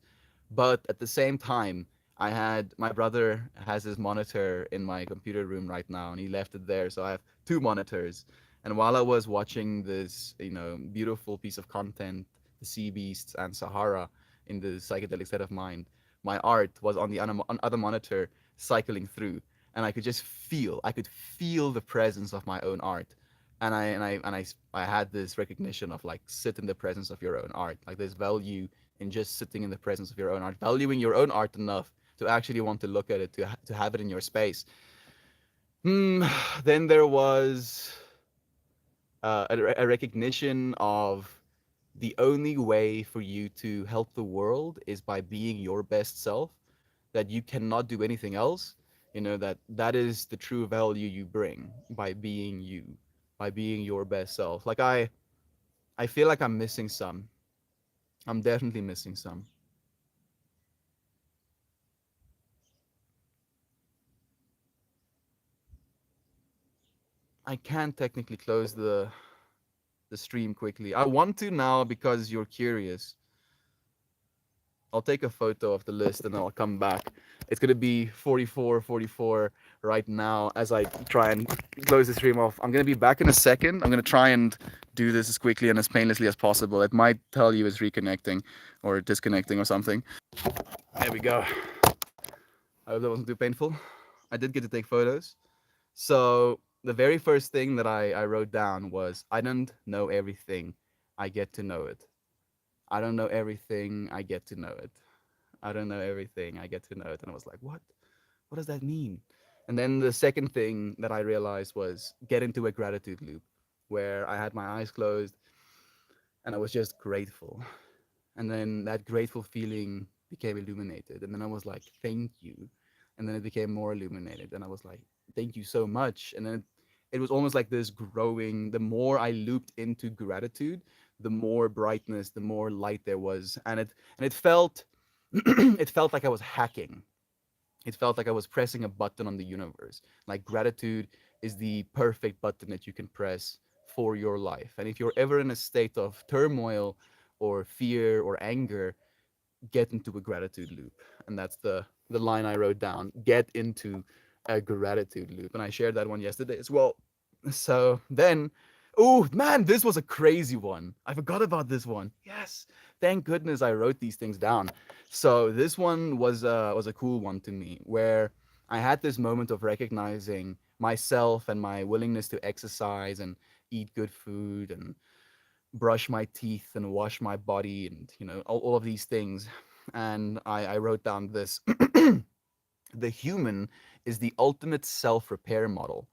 But at the same time, my brother has his monitor in my computer room right now, and he left it there. So I have two monitors. And while I was watching this, beautiful piece of content, the sea beasts and Sahara in the psychedelic state of mind, my art was on the other monitor cycling through, and I could feel the presence of my own art. And I had this recognition of like, sit in the presence of your own art. Like, there's value in just sitting in the presence of your own art, valuing your own art enough to actually want to look at it, to have it in your space. Then there was a recognition of the only way for you to help the world is by being your best self, that you cannot do anything else. That is the true value you bring, by being you, by being your best self. Like, I feel like I'm missing some. I'm definitely missing some. I can't technically close the stream quickly. I want to now because you're curious. I'll take a photo of the list and then I'll come back. It's gonna be 44:44 right now as I try and close the stream off. I'm gonna be back in a second. I'm gonna try and do this as quickly and as painlessly as possible. It might tell you it's reconnecting or disconnecting or something. There we go. I hope that wasn't too painful. I did get to take photos. So the very first thing that I wrote down was, I don't know everything. I get to know it. I don't know everything. I get to know it. I don't know everything. I get to know it. And I was like, what? What does that mean? And then the second thing that I realized was get into a gratitude loop where I had my eyes closed and I was just grateful. And then that grateful feeling became illuminated. And then I was like, thank you. And then it became more illuminated. And I was like, thank you so much. And then it was almost like this growing. The more I looped into gratitude, the more brightness, the more light there was. And it felt it felt like I was hacking. It felt like I was pressing a button on the universe. Like gratitude is the perfect button that you can press for your life. And if you're ever in a state of turmoil or fear or anger, get into a gratitude loop. And that's the line I wrote down. Get into a gratitude loop. And I shared that one yesterday as well. So then, oh man, this was a crazy one. I forgot about this one. Yes, thank goodness I wrote these things down. So this one was a cool one to me, where I had this moment of recognizing myself and my willingness to exercise and eat good food and brush my teeth and wash my body and all of these things. And I wrote down this: the human is the ultimate self-repair model.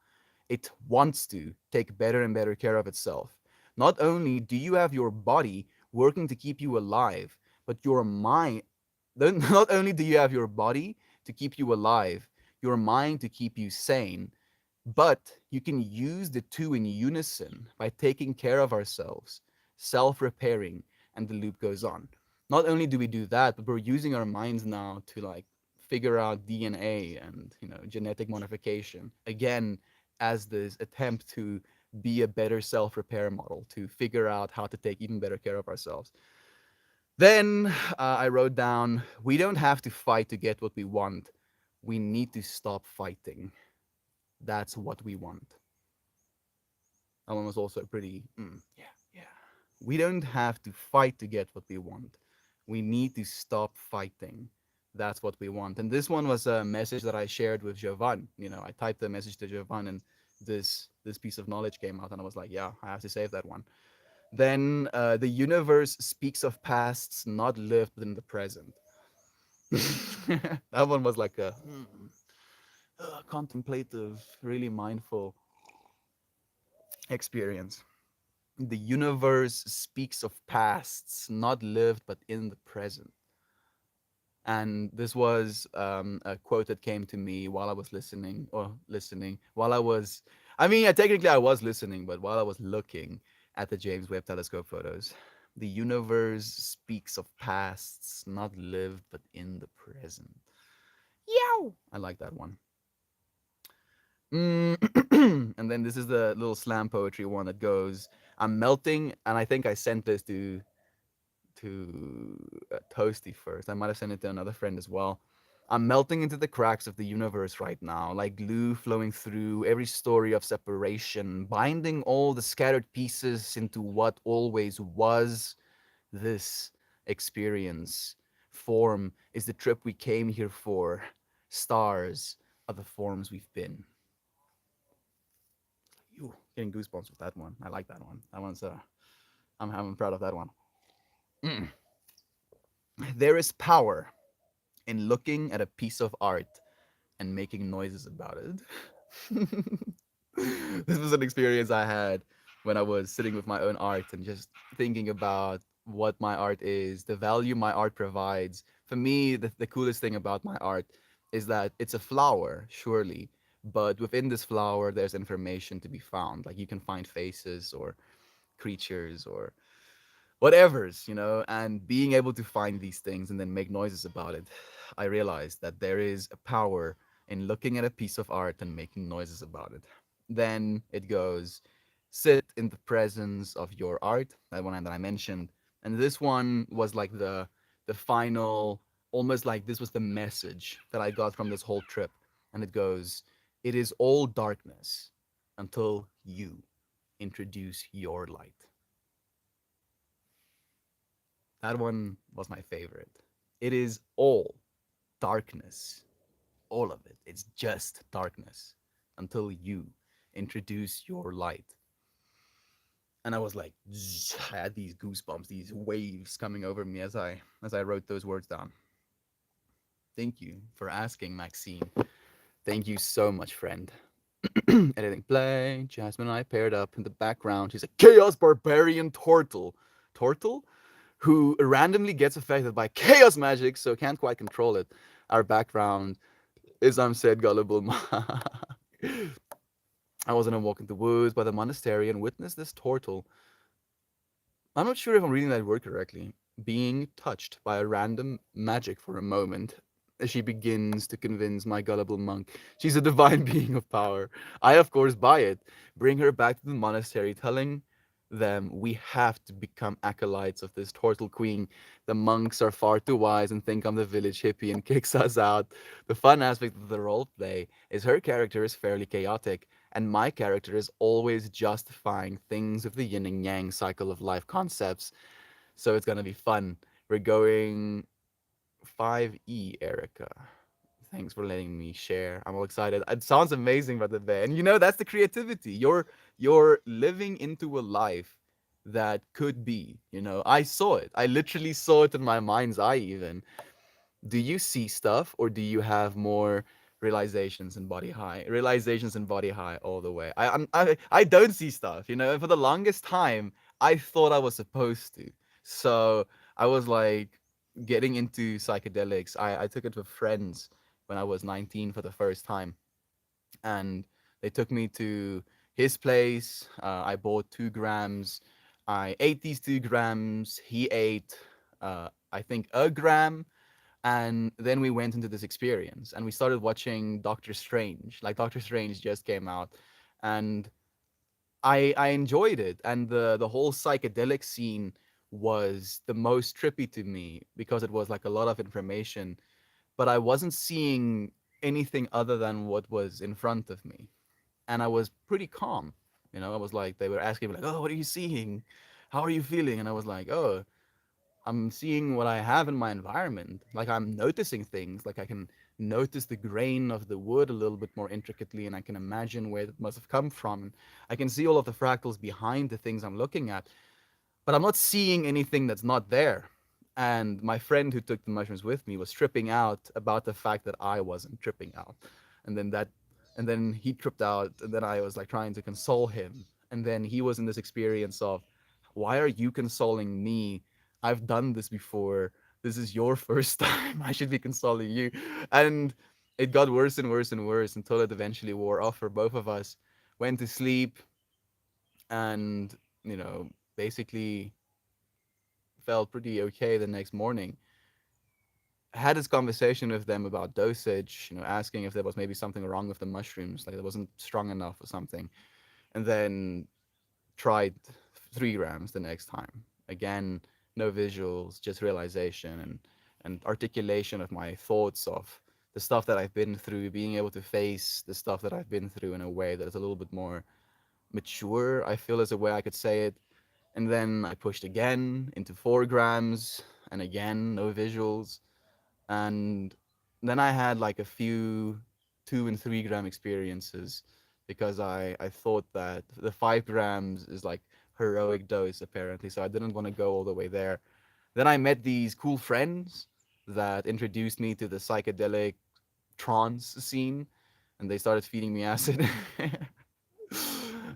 It wants to take better and better care of itself. Not only do you have your body working to keep you alive, but your mind, not only do you have your body to keep you alive, your mind to keep you sane, but you can use the two in unison by taking care of ourselves, self repairing, and the loop goes on. Not only do we do that, but we're using our minds now to like figure out DNA and genetic modification again as this attempt to be a better self repair model, to figure out how to take even better care of ourselves. Then I wrote down, we don't have to fight to get what we want. We need to stop fighting. That's what we want. That one was also pretty, yeah, yeah. We don't have to fight to get what we want. We need to stop fighting. That's what we want. And this one was a message that I shared with Jovan. I typed the message to Jovan, and this piece of knowledge came out, and I was like, yeah, I have to save that one. Then the universe speaks of pasts not lived but in the present. That one was like a contemplative, really mindful experience. The universe speaks of pasts not lived but in the present. And this was a quote that came to me while I was listening, while I was, I mean, technically I was listening, but while I was looking at the James Webb Telescope photos. The universe speaks of pasts not lived but in the present. Yow! I like that one. And then this is the little slam poetry one that goes, I'm melting, and I think I sent this to Toasty first. I might have sent it to another friend as well. I'm melting into the cracks of the universe right now, like glue flowing through every story of separation, binding all the scattered pieces into what always was. This experience. Form is the trip we came here for. Stars are the forms we've been. You getting goosebumps with that one. I like that one. That one's I'm proud of that one. Mm. There is power in looking at a piece of art and making noises about it. This was an experience I had when I was sitting with my own art and just thinking about what my art is, the value my art provides. For me, the coolest thing about my art is that it's a flower, surely, but within this flower, there's information to be found. Like you can find faces or creatures or whatever's, and being able to find these things and then make noises about it. I realized that there is a power in looking at a piece of art and making noises about it. Then it goes, sit in the presence of your art, that one that I mentioned. And this one was like the final, almost like this was the message that I got from this whole trip. And it goes, it is all darkness until you introduce your light. That one was my favorite. It is all darkness all of it. It's just darkness until you introduce your light. And I was like, I had these goosebumps, these waves coming over me as I wrote those words down. Thank you for asking, Maxine. Thank you so much, friend. Editing play. Jasmine and I paired up in the background. She's a chaos barbarian turtle. Turtle? Who randomly gets affected by chaos magic, so can't quite control it. Our background is unsaid gullible. I was on a walk in the woods by the monastery and witnessed this turtle. I'm not sure if I'm reading that word correctly. Being touched by a random magic for a moment. As she begins to convince my gullible monk she's a divine being of power. I, of course, buy it. Bring her back to the monastery, telling them we have to become acolytes of this turtle queen. The monks are far too wise and think I'm the village hippie and kicks us out. The fun aspect of the role play is her character is fairly chaotic, and my character is always justifying things with the yin and yang cycle of life concepts. So it's gonna be fun. We're going 5E, Erica. Thanks for letting me share. I'm all excited. It sounds amazing, by the way. And that's the creativity. You're living into a life that could be. I saw it. I literally saw it in my mind's eye. Even. Do you see stuff, or do you have more realizations and body high? Realizations and body high all the way. I don't see stuff. For the longest time, I thought I was supposed to. So I was like getting into psychedelics. I took it with friends when I was 19 for the first time, and they took me to his place. I bought 2 grams. I ate these 2 grams. He ate, I think, a gram, and then we went into this experience and we started watching Doctor Strange. Like, Doctor Strange just came out, and I enjoyed it. And the whole psychedelic scene was the most trippy to me because it was like a lot of information, but I wasn't seeing anything other than what was in front of me. And I was pretty calm. I was like, they were asking me like, "Oh, what are you seeing? How are you feeling?" And I was like, "Oh, I'm seeing what I have in my environment. Like, I'm noticing things. Like, I can notice the grain of the wood a little bit more intricately, and I can imagine where it must have come from. And I can see all of the fractals behind the things I'm looking at, but I'm not seeing anything that's not there." And my friend who took the mushrooms with me was tripping out about the fact that I wasn't tripping out. And then he tripped out, and then I was like trying to console him. And then he was in this experience of, why are you consoling me? I've done this before. This is your first time. I should be consoling you. And it got worse and worse and worse until it eventually wore off for both of us. Went to sleep, and, basically felt pretty okay the next morning. I had this conversation with them about dosage, asking if there was maybe something wrong with the mushrooms, like it wasn't strong enough or something. And then tried 3 grams the next time. Again, no visuals, just realization and articulation of my thoughts of the stuff that I've been through, being able to face the stuff that I've been through in a way that is a little bit more mature, I feel, is a way I could say it. And then I pushed again into 4 grams, and again, no visuals. And then I had like a few 2 and 3 gram experiences because I thought that the 5 grams is like heroic dose apparently, so I didn't want to go all the way there. Then I met these cool friends that introduced me to the psychedelic trance scene, and they started feeding me acid.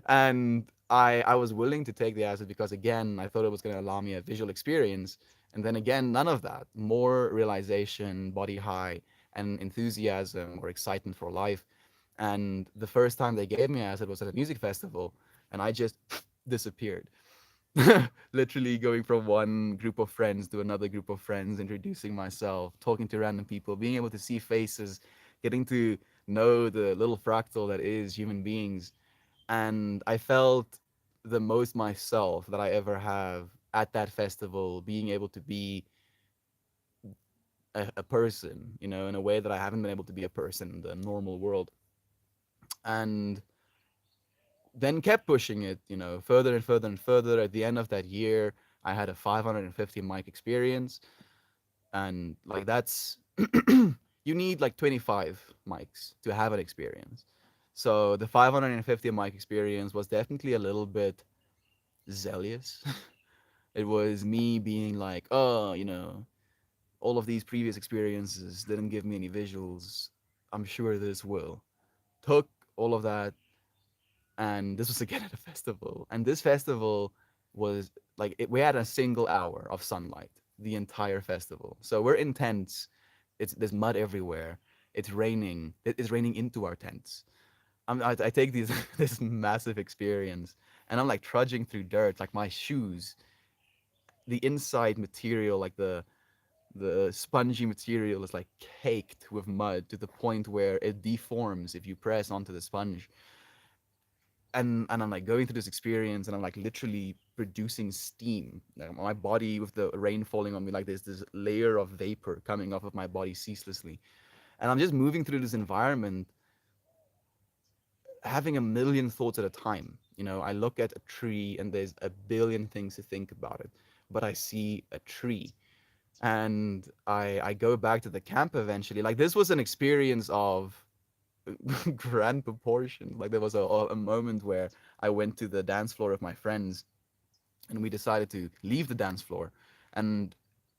And I was willing to take the acid because, again, I thought it was going to allow me a visual experience. And then again, none of that. More realization, body high, and enthusiasm or excitement for life. And the first time they gave me acid was at a music festival, and I just disappeared. Literally going from one group of friends to another group of friends, introducing myself, talking to random people, being able to see faces, getting to know the little fractal that is human beings. And I felt the most myself that I ever have at that festival, being able to be a person, in a way that I haven't been able to be a person in the normal world. And then kept pushing it, further and further and further. At the end of that year, I had a 550 mic experience, and like that's you need like 25 mics to have an experience. So the 550 mic experience was definitely a little bit zealous. It was me being like, oh, all of these previous experiences didn't give me any visuals. I'm sure this will. Took all of that, and this was again at a festival. And this festival was like we had a single hour of sunlight the entire festival. So we're in tents. There's mud everywhere. It's raining. It's raining into our tents. I take these this massive experience, and I'm like trudging through dirt, like my shoes, the inside material, like the spongy material is like caked with mud to the point where it deforms if you press onto the sponge. And I'm like going through this experience, and I'm like literally producing steam. Like my body, with the rain falling on me, like there's this layer of vapor coming off of my body ceaselessly. And I'm just moving through this environment, having a million thoughts at a time. I look at a tree and there's a billion things to think about it, but I see a tree. And I go back to the camp eventually. Like this was an experience of grand proportions. Like there was a moment where I went to the dance floor with my friends, and we decided to leave the dance floor. And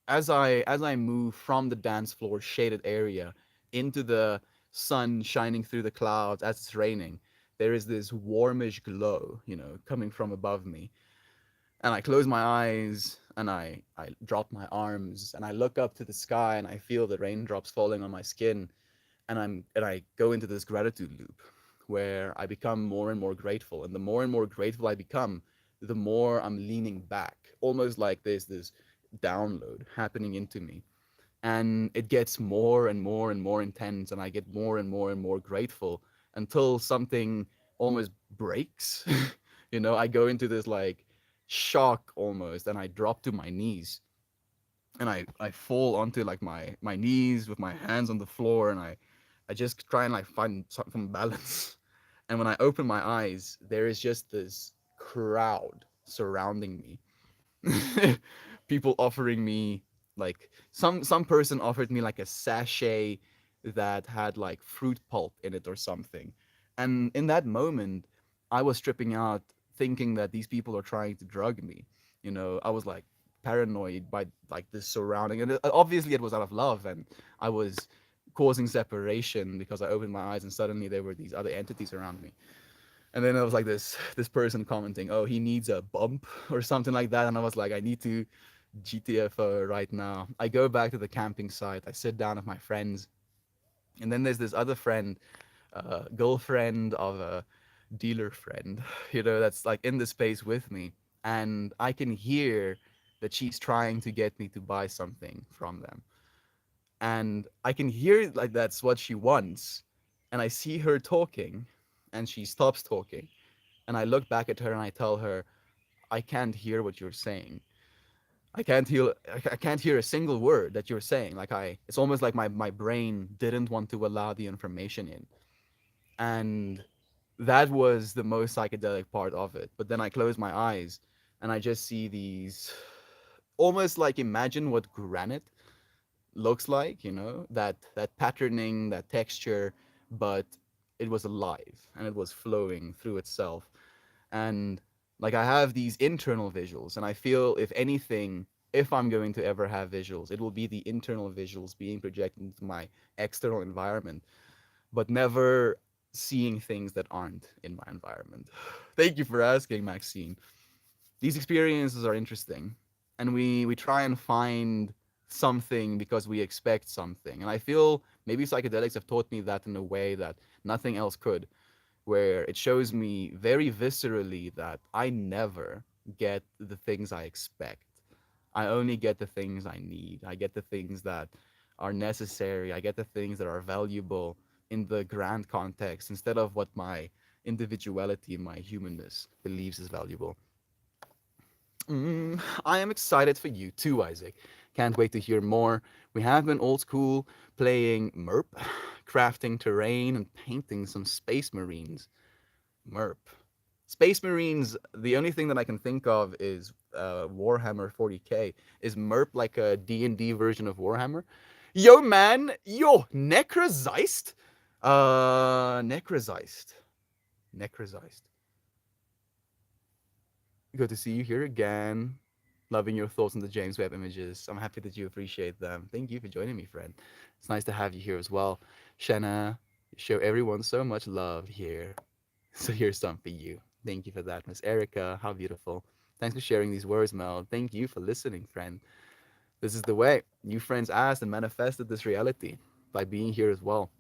as I move from the dance floor shaded area into the sun shining through the clouds as it's raining, there is this warmish glow, coming from above me. And I close my eyes, and I drop my arms, and I look up to the sky, and I feel the raindrops falling on my skin. And I go into this gratitude loop where I become more and more grateful. And the more and more grateful I become, the more I'm leaning back, almost like there's this download happening into me. And it gets more and more and more intense, and I get more and more and more grateful until something almost breaks. I go into this like shock almost, and I drop to my knees, and I fall onto like my knees with my hands on the floor, and I just try and like find some balance. And when I open my eyes, there is just this crowd surrounding me. People offering me, like, some person offered me like a sachet that had like fruit pulp in it or something. And in that moment, I was stripping out, thinking that these people are trying to drug me. I was like paranoid by like this surrounding, and obviously it was out of love, and I was causing separation because I opened my eyes and suddenly there were these other entities around me. And then there was like this person commenting, "Oh, he needs a bump," or something like that. And I was like, "I need to GTFO right now." I go back to the camping site. I sit down with my friends, and then there's this other friend, girlfriend of a dealer friend, that's like in the space with me, and I can hear that she's trying to get me to buy something from them, and I can hear like that's what she wants, and I see her talking, and she stops talking, and I look back at her and I tell her, I can't hear what you're saying. I can't hear a single word that you're saying. Like it's almost like my brain didn't want to allow the information in. And that was the most psychedelic part of it. But then I close my eyes and I just see these, almost like, imagine what granite looks like, that patterning, that texture, but it was alive and it was flowing through itself. And like I have these internal visuals, and I feel, if anything, if I'm going to ever have visuals, it will be the internal visuals being projected into my external environment, but never seeing things that aren't in my environment. Thank you for asking, Maxine. These experiences are interesting, and we try and find something because we expect something. And I feel maybe psychedelics have taught me that in a way that nothing else could, where it shows me very viscerally that I never get the things I expect. I only get the things I need. I get the things that are necessary. I get the things that are valuable in the grand context instead of what my individuality, my humanness believes is valuable. I am excited for you too, Isaac. Can't wait to hear more. We have been old school, playing MERP, crafting terrain, and painting some space marines. MERP. Space Marines, the only thing that I can think of is Warhammer 40K. Is MERP like a D&D version of Warhammer? Yo, man, yo, Necrozeist? Necrozeist. Necrozeist. Good to see you here again. Loving your thoughts on the James Webb images. I'm happy that you appreciate them. Thank you for joining me, friend. It's nice to have you here as well. Shanna, you show everyone so much love here. So here's some for you. Thank you for that, Miss Erica. How beautiful. Thanks for sharing these words, Mel. Thank you for listening, friend. This is the way. You friends asked and manifested this reality by being here as well.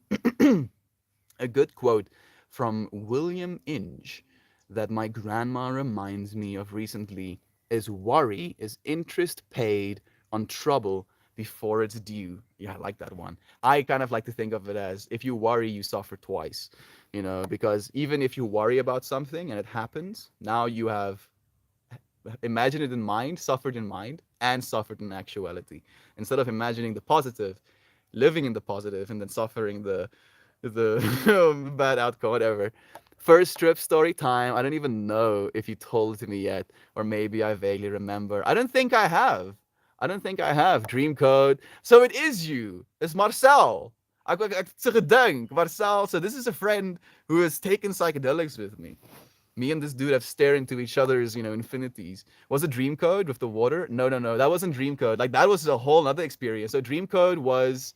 A good quote from William Inge that my grandma reminds me of recently is worry is interest paid on trouble before it's due. Yeah, I like that one. I kind of like to think of it as if you worry, you suffer twice, because even if you worry about something and it happens, now you have imagined it in mind, suffered in mind, and suffered in actuality. Instead of imagining the positive, living in the positive, and then suffering the bad outcome, whatever. First trip story time. I don't even know if you told it to me yet, or maybe I vaguely remember. I don't think I have. I don't think I have. Dream code. So it is you. It's Marcel. Ek se gedink, Marcel. So this is a friend who has taken psychedelics with me. Me and this dude have stared into each other's, infinities. Was it Dream Code with the water? No, no, no. That wasn't Dream Code. Like that was a whole other experience. So Dream Code was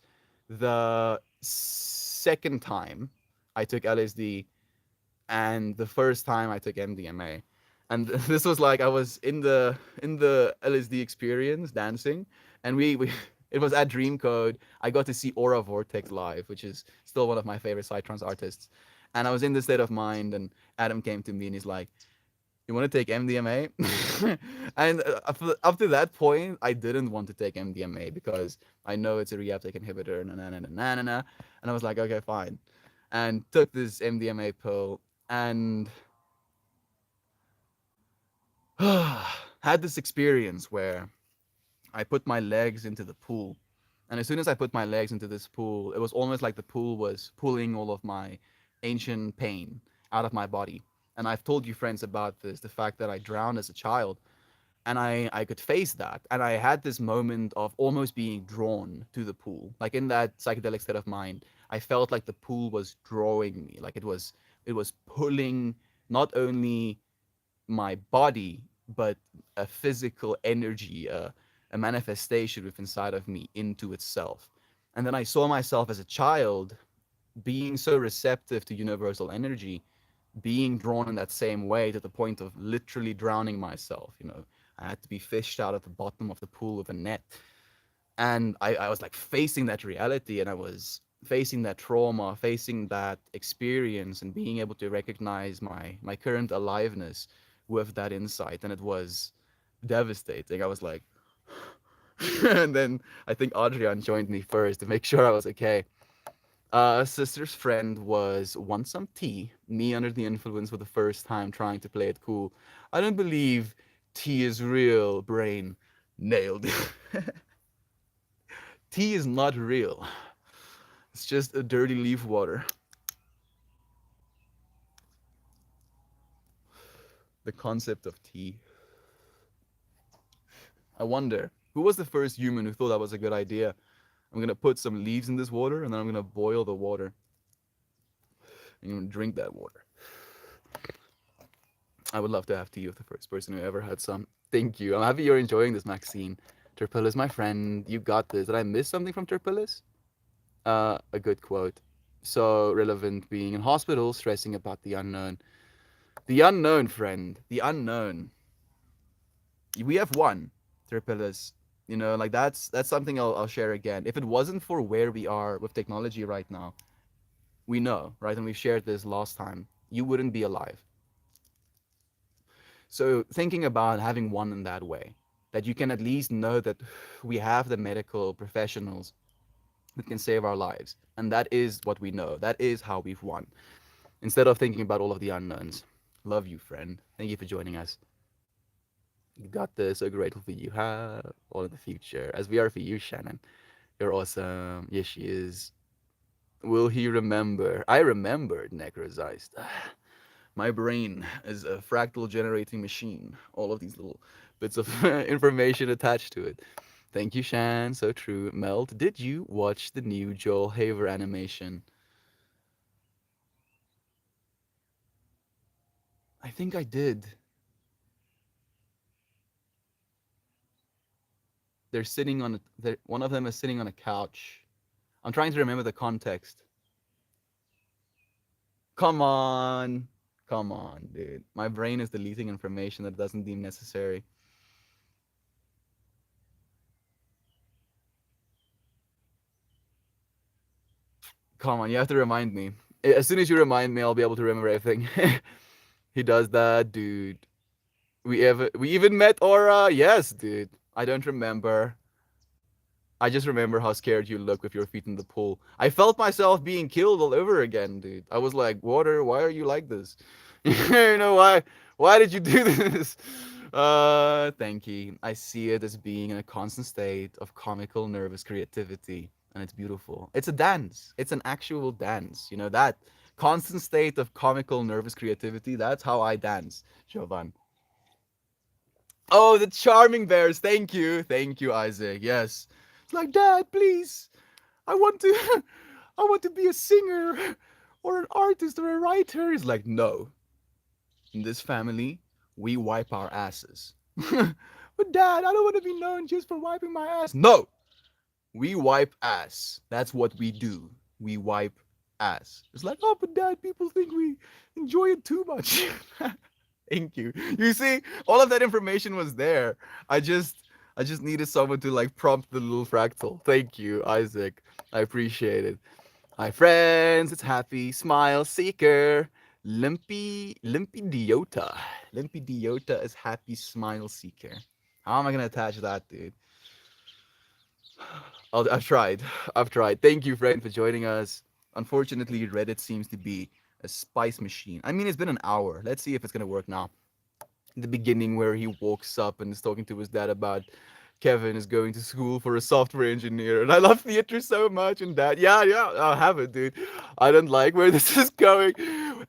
the second time I took LSD and the first time I took MDMA. And this was like I was in the LSD experience dancing, and we it was at Dream Code. I got to see Aura Vortex live, which is still one of my favorite psytrance artists. And I was in this state of mind, and Adam came to me and he's like, "You want to take MDMA?" And up to that point, I didn't want to take MDMA because I know it's a reuptake inhibitor, and I was like, "Okay, fine," and took this MDMA pill and had this experience where I put my legs into the pool. And as soon as I put my legs into this pool, it was almost like the pool was pulling all of my ancient pain out of my body. And I've told you friends about this, the fact that I drowned as a child, and I could face that. And I had this moment of almost being drawn to the pool. Like in that psychedelic state of mind, I felt like the pool was drawing me. Like it was pulling not only my body, but a physical energy, a manifestation within inside of me into itself. And then I saw myself as a child being so receptive to universal energy, being drawn in that same way to the point of literally drowning myself. I had to be fished out at the bottom of the pool with a net. And I was like facing that reality, and I was facing that trauma, facing that experience, and being able to recognize my current aliveness with that insight. And it was devastating. I was like, and then I think Adrian joined me first to make sure I was okay. Sister's friend was want some tea. Me under the influence for the first time, trying to play it cool. I don't believe tea is real. Brain nailed it. Tea is not real. It's just a dirty leaf water. The concept of tea. I wonder who was the first human who thought that was a good idea. I'm gonna put some leaves in this water, and then I'm gonna boil the water. And you're gonna drink that water. I would love to have tea with the first person who ever had some. Thank you. I'm happy you're enjoying this, Maxine. Terpillus, my friend, you got this. Did I miss something from Terpillus? A good quote. So relevant, being in hospital, stressing about the unknown. The unknown, friend. The unknown. We have one, Terpillus. Like that's something I'll share again. If it wasn't for where we are with technology right now, we know, right? And we shared this last time, you wouldn't be alive. So thinking about having one in that way, that you can at least know that we have the medical professionals that can save our lives. And that is what we know. That is how we've won. Instead of thinking about all of the unknowns. Love you, friend. Thank you for joining us. You got this. So grateful for you. Have all in the future. As we are for you, Shannon. You're awesome. Yes, she is. Will he remember? I remembered Necrozeist. My brain is a fractal generating machine. All of these little bits of information attached to it. Thank you, Shan. So true. Meld, did you watch the new Joel Haver animation? I think I did. They're sitting on one of them is sitting on a couch. I'm trying to remember the context. Come on. Come on, dude. My brain is deleting information that it doesn't deem necessary. Come on, you have to remind me. As soon as you remind me, I'll be able to remember everything. He does that, dude. We even met Aura. Yes, dude. I don't remember. I just remember how scared you look with your feet in the pool. I felt myself being killed all over again, dude. I was like, "Water, why are you like this? You know why? Why did you do this?" Thank you. I see it as being in a constant state of comical, nervous creativity, and it's beautiful. It's a dance. It's an actual dance. You know that constant state of comical, nervous creativity. That's how I dance, Jovan. Oh, the charming bears. Thank you, Isaac. Yes. It's like, Dad, please. I want to, I want to be a singer, or an artist, or a writer. He's like, no. In this family, we wipe our asses. But Dad, I don't want to be known just for wiping my ass. No, we wipe ass. That's what we do. We wipe ass. It's like, oh, but Dad, people think we enjoy it too much. Thank you. You see, all of that information was there. I just I just needed someone to like prompt the little fractal. Thank you, Isaac. I appreciate it. Hi friends, it's Happy Smile Seeker. Limpy Diota. Limpy Diota is Happy Smile Seeker. How am I gonna attach that, dude? I've tried. I've tried. Thank you, friend, for joining us. Unfortunately, Reddit seems to be a spice machine. I mean, it's been an hour. Let's see if it's gonna work now. The beginning where he walks up and is talking to his dad about Kevin is going to school for a software engineer. And I love theater so much. And dad, yeah, I'll have it, dude. I don't like where this is going.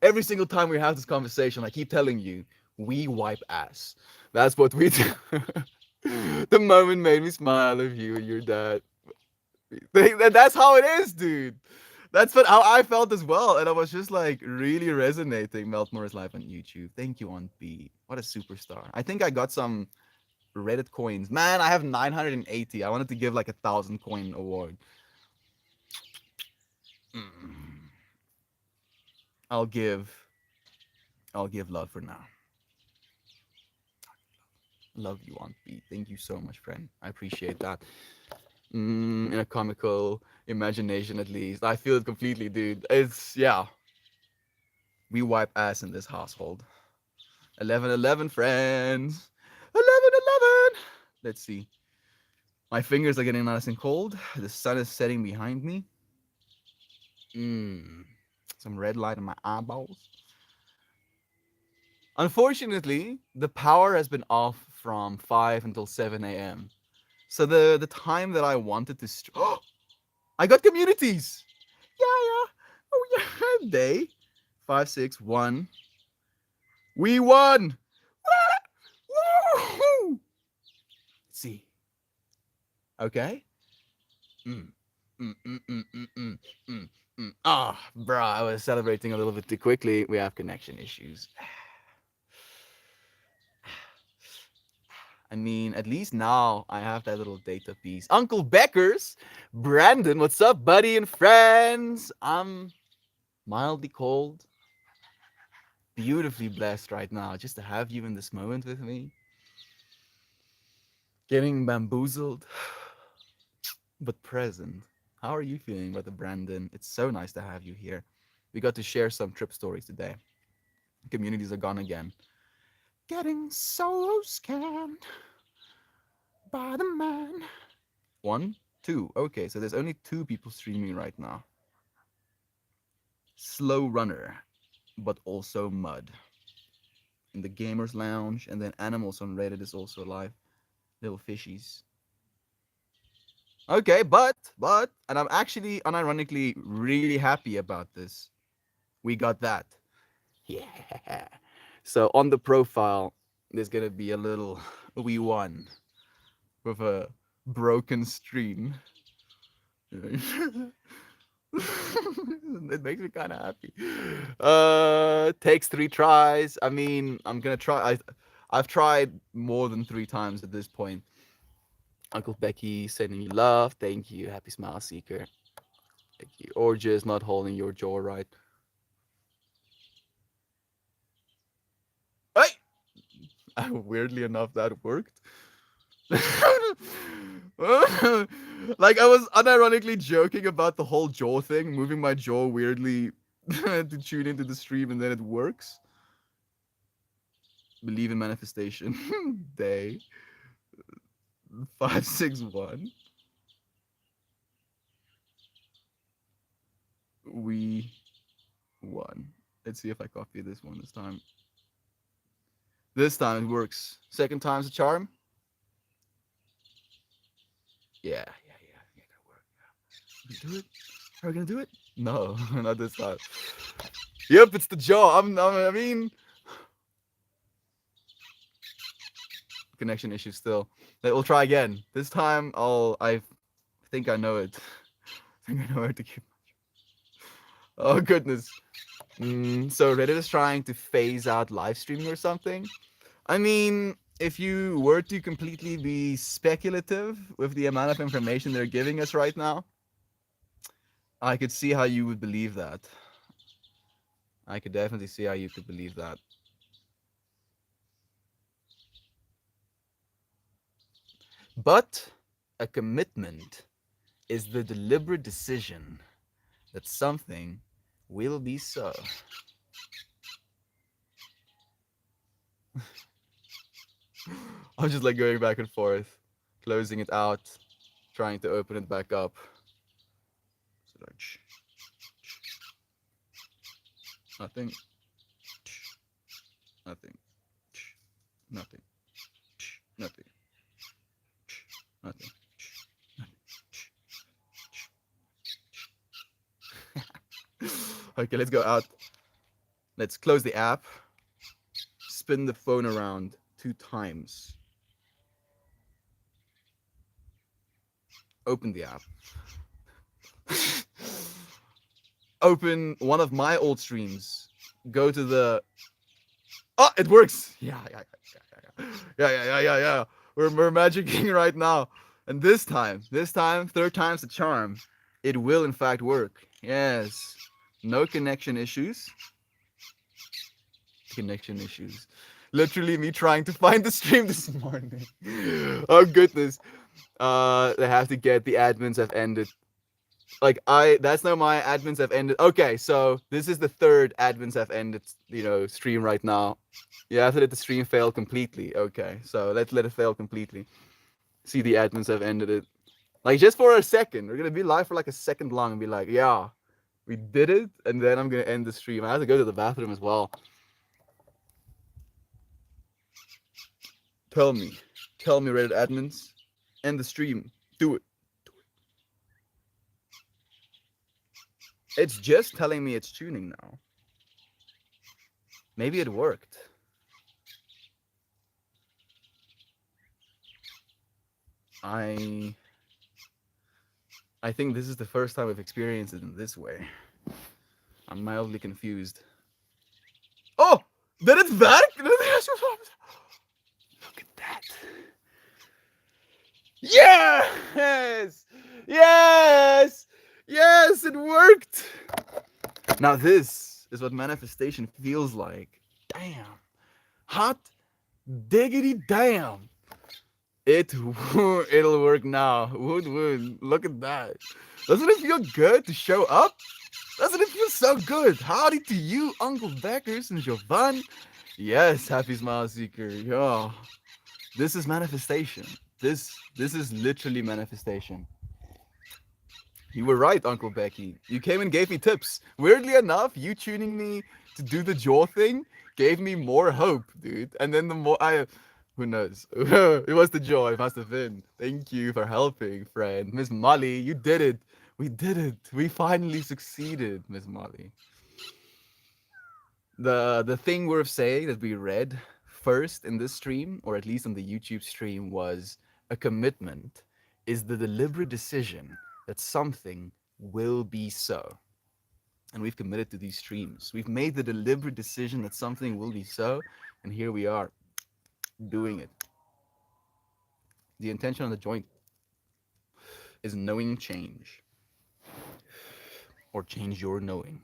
Every single time we have this conversation, I keep telling you, we wipe ass. That's what we do. The moment made me smile of you and your dad. That's how it is, dude. That's what how I felt as well, and I was just like really resonating. Meltmore is live on YouTube. Thank you, on B. What a superstar! I think I got some Reddit coins. Man, I have 980. I wanted to give like 1,000 coin award. Mm. I'll give. I'll give love for now. Love you, on B. Thank you so much, friend. I appreciate that. In a comical imagination, at least. I feel it completely, dude. It's yeah. We wipe ass in this household. 11, friends. 11. Let's see. My fingers are getting nice and cold. The sun is setting behind me. Some red light in my eyeballs. Unfortunately, the power has been off from 5 until 7 a.m. So the time that I wanted to I got communities. Yeah. Oh yeah. Day 561. We won. Woo! See. Okay. Mm. Bruh, I was celebrating a little bit too quickly. We have connection issues. I mean, at least now I have that little data piece. Uncle Beckers, Brandon, what's up, buddy and friends? I'm mildly cold, beautifully blessed right now just to have you in this moment with me. Getting bamboozled, but present. How are you feeling, brother Brandon? It's so nice to have you here. We got to share some trip stories today. Communities are gone again. Getting so scammed by the man. 1, 2. Okay, so there's only 2 people streaming right now. Slow Runner, but also Mud. In the Gamers Lounge, and then Animals on Reddit is also live. Little fishies. Okay, and I'm actually unironically really happy about this. We got that. Yeah. So on the profile, there's gonna be a little we won with a broken stream. It makes me kind of happy. Takes 3 tries. I mean, I'm gonna try. I've tried more than 3 times at this point. Uncle Becky sending you love. Thank you. Happy Smile Seeker. Thank you. Or just not holding your jaw right. Hey! Weirdly enough, that worked. Like I was unironically joking about the whole jaw thing, moving my jaw weirdly to tune into the stream, and then it works. Believe in manifestation. Day 561. We won. Let's see if I copy this one this time. This time it works. Second time's a charm. Yeah, that work. Yeah. Do it? Are we gonna do it? No, not this time. Yep, it's the jaw. I mean, connection issue still. We'll try again. This time I think I know it. I think I know where to keep. Oh goodness. So Reddit is trying to phase out live streaming or something. I mean, if you were to completely be speculative with the amount of information they're giving us right now, I could see how you would believe that. I could definitely see how you could believe that. But a commitment is the deliberate decision that something will be so. I'm just like going back and forth, closing it out, trying to open it back up. So like, nothing, nothing, nothing, nothing, nothing. Okay, let's go out. Let's close the app. Spin the phone around 2 times. Open the app. Open one of my old streams. Go to the. Oh, it works. Yeah. We're magicking right now. And this time, third time's the charm. It will in fact work. Yes. No connection issues. Connection issues. Literally me trying to find the stream this morning. Oh goodness. They have to get the admins have ended. Like that's not my admins have ended. Okay, so this is the third admins have ended, stream right now. You have to let the stream fail completely. Okay, so let's let it fail completely. See, the admins have ended it. Like just for a second. We're gonna be live for like a second long and be like, yeah, we did it, and then I'm gonna end the stream. I have to go to the bathroom as well. Tell me, Reddit admins, end the stream. Do it. It's just telling me it's tuning now. Maybe it worked. I think this is the first time I've experienced it in this way. I'm mildly confused. Oh, then it's back? Look at that. Yes! Yes, it worked. Now this is what manifestation feels like. Damn. Hot diggity damn. It'll work now. Would. Look at that. Doesn't it feel good to show up? Doesn't it feel so good? Howdy to you, Uncle Beckers and Jovan. Yes, Happy Smile Seeker. Yo. This is manifestation. This is literally manifestation. You were right, Uncle Becky. You came and gave me tips. Weirdly enough, you tuning me to do the jaw thing gave me more hope, dude. And then the more who knows? It was the jaw. It must have been. Thank you for helping, friend. Miss Molly, you did it. We did it. We finally succeeded, Miss Molly. The thing worth saying that we read first in this stream, or at least on the YouTube stream, was a commitment is the deliberate decision that something will be so. And we've committed to these streams. We've made the deliberate decision that something will be so, and here we are doing it. The intention of the joint is knowing change, or change your knowing.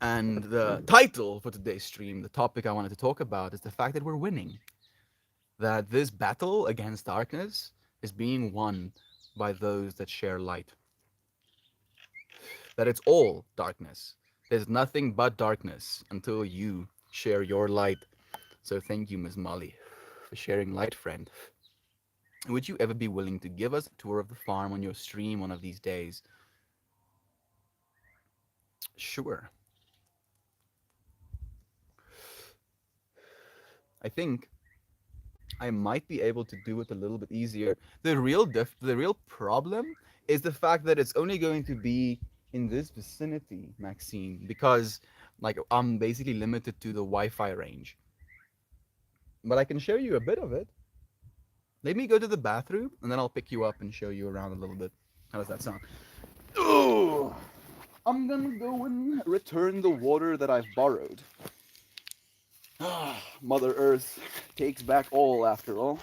And the title for today's stream, the topic I wanted to talk about, is the fact that we're winning. That this battle against darkness is being won by those that share light. That it's all darkness. There's nothing but darkness until you share your light. So thank you, Ms. Molly, for sharing light, friend. Would you ever be willing to give us a tour of the farm on your stream one of these days? Sure. I think I might be able to do it a little bit easier. The real problem is the fact that it's only going to be in this vicinity, Maxine, because like I'm basically limited to the Wi-Fi range. But I can show you a bit of it. Let me go to the bathroom and then I'll pick you up and show you around a little bit. How does that sound? Oh, I'm gonna go and return the water that I've borrowed. Mother Earth takes back all after all.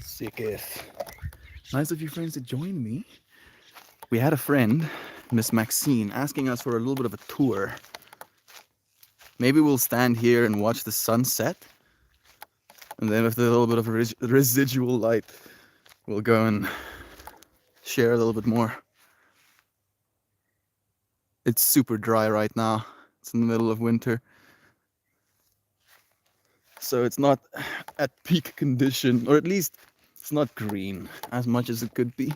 Sicketh. Nice of you friends to join me. We had a friend, Miss Maxine, asking us for a little bit of a tour. Maybe we'll stand here and watch the sunset. And then with a little bit of residual light, we'll go and share a little bit more. It's super dry right now. It's in the middle of winter. So it's not at peak condition, or at least it's not green as much as it could be.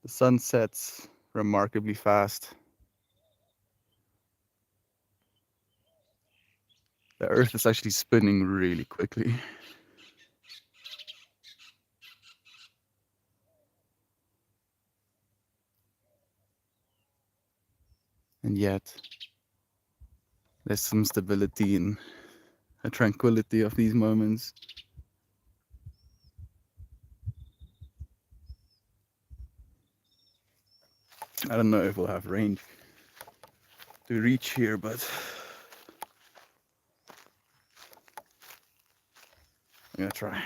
The sun sets remarkably fast. The Earth is actually spinning really quickly. And yet, there's some stability and a tranquility of these moments. I don't know if we'll have range to reach here, but gonna try.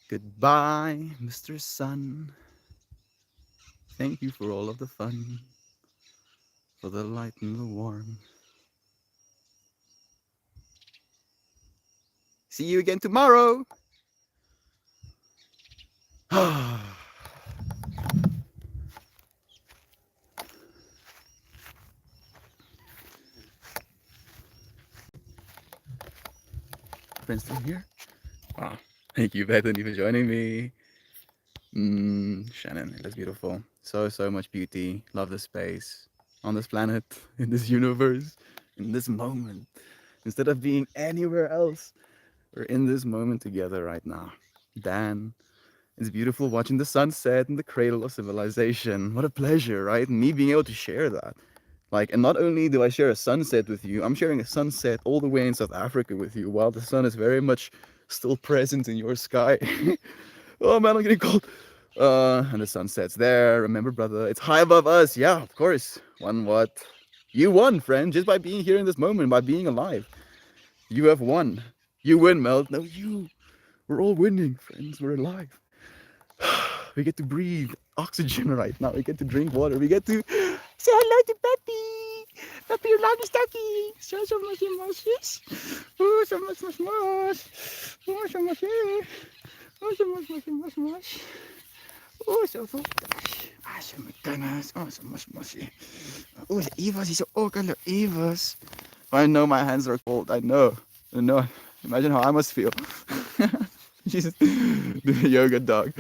Goodbye, Mr. Sun. Thank you for all of the fun, for the light and the warmth. See you again tomorrow. Friends still here? Wow. Thank you, Bethany, for joining me. Shannon, that's beautiful. So much beauty. Love the space on this planet, in this universe, in this moment. Instead of being anywhere else, we're in this moment together right now. Dan, it's beautiful watching the sunset in the cradle of civilization. What a pleasure, right? Me being able to share that. Like, and not only do I share a sunset with you, I'm sharing a sunset all the way in South Africa with you, while the sun is very much still present in your sky. Oh man, I'm getting cold. And the sunset's there. Remember, brother, it's high above us. Yeah, of course. Won what? You won, friend, just by being here in this moment, by being alive. You have won. You win, Mel. No, you. We're all winning, friends. We're alive. We get to breathe oxygen right now. We get to drink water. We get to say hello to Peppy. Peppy, your love is Ducky. So much emotions. Oh, so much. Oh, so much. Oh, so much. Oh, so fantastisch. Ah, so my goodness. Oh, so much. Oh, the Evas. He's all kind of Evas. I know my hands are cold. I know. Imagine how I must feel. Jesus, the yoga dog.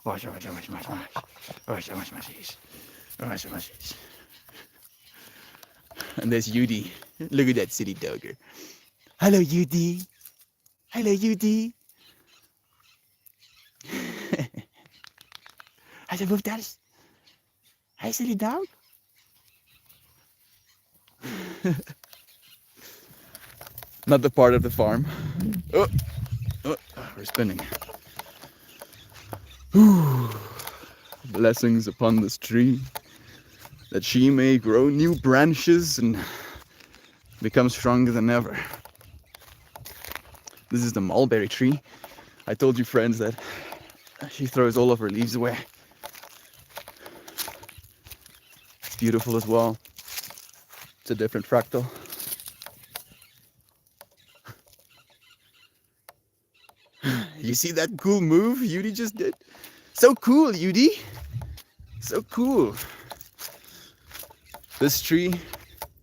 Oh, so much. Oh, so much. And there's Yudi. Look at that city dogger. Hello, Yudi. Hij zegt, daar is... Hij is city dog. Not the part of the farm. Oh, we're spinning. Blessings upon this tree, that she may grow new branches and become stronger than ever. This is the mulberry tree. I told you, friends, that she throws all of her leaves away. It's beautiful as well. It's a different fractal. You see that cool move Yudi just did? So cool, Yudi. So cool. This tree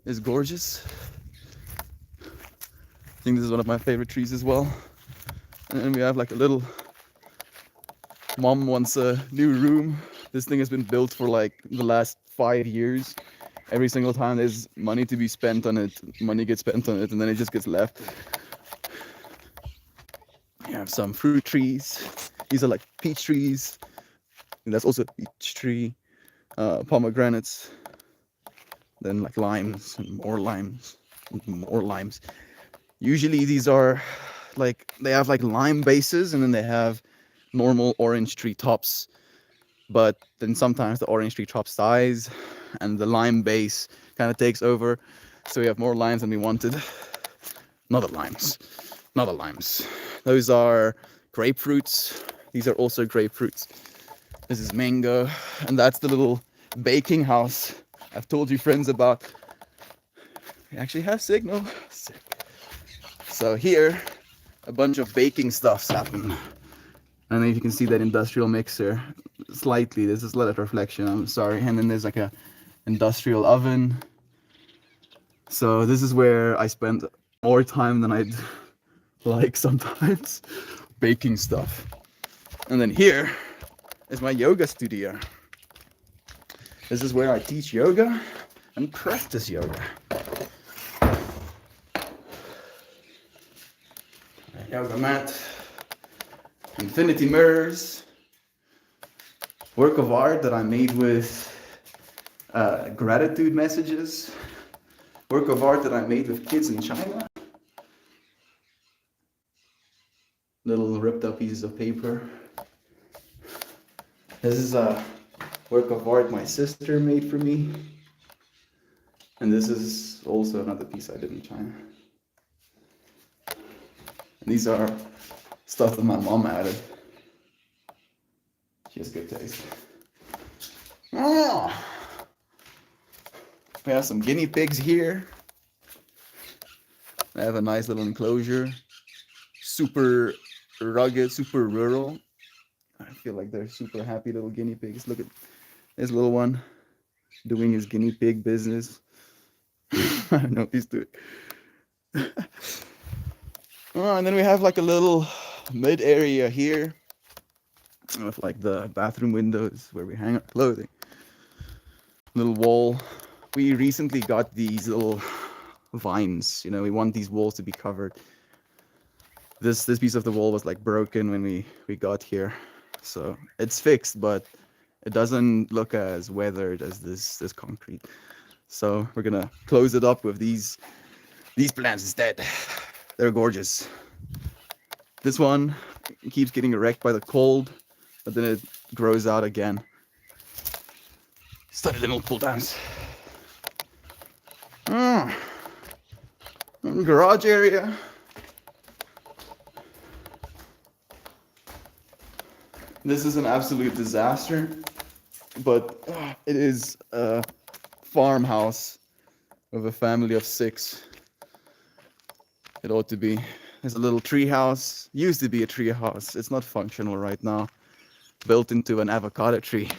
is gorgeous. I think this is one of my favorite trees as well. And then we have like a little... Mom wants a new room. This thing has been built for like the last 5 years. Every single time there's money to be spent on it, money gets spent on it, and then it just gets left. You have some fruit trees. These are like peach trees. And that's also a peach tree. Pomegranates. Then like limes and more limes. And more limes. Usually these are like, they have like lime bases and then they have normal orange tree tops. But then sometimes the orange tree top dies and the lime base kind of takes over. So we have more limes than we wanted. Not the limes. Not the limes. Those are grapefruits. These are also grapefruits. This is mango. And that's the little baking house I've told you friends about. We actually have signal. Sick. So here, a bunch of baking stuffs happen. I don't know if you can see that industrial mixer. Slightly, this is light reflection, I'm sorry. And then there's like a industrial oven. So this is where I spend more time than I'd like sometimes baking stuff. And then here is my yoga studio. This is where I teach yoga and practice yoga. Yoga mat, infinity mirrors, work of art that I made with gratitude messages, work of art that I made with kids in China, little ripped up pieces of paper. This is a work of art my sister made for me, and this is also another piece I did in China. And these are stuff that my mom added. She has good taste. Oh. We have some guinea pigs here. I have a nice little enclosure. Super rugged, super rural. I feel like they're super happy little guinea pigs. Look at this little one doing his guinea pig business. I don't know what he's doing. Oh, and then we have like a little mid area here with like the bathroom windows where we hang up clothing. Little wall. We recently got these little vines. You know, we want these walls to be covered. This piece of the wall was like broken when we got here, so it's fixed, but it doesn't look as weathered as this concrete. So we're gonna close it up with these plants instead. They're gorgeous. This one keeps getting wrecked by the cold, but then it grows out again. Study little pull downs. Garage area. This is an absolute disaster, but it is a farmhouse of a family of 6. It ought to be. There's a little tree house. Used to be a tree house. It's not functional right now. Built into an avocado tree.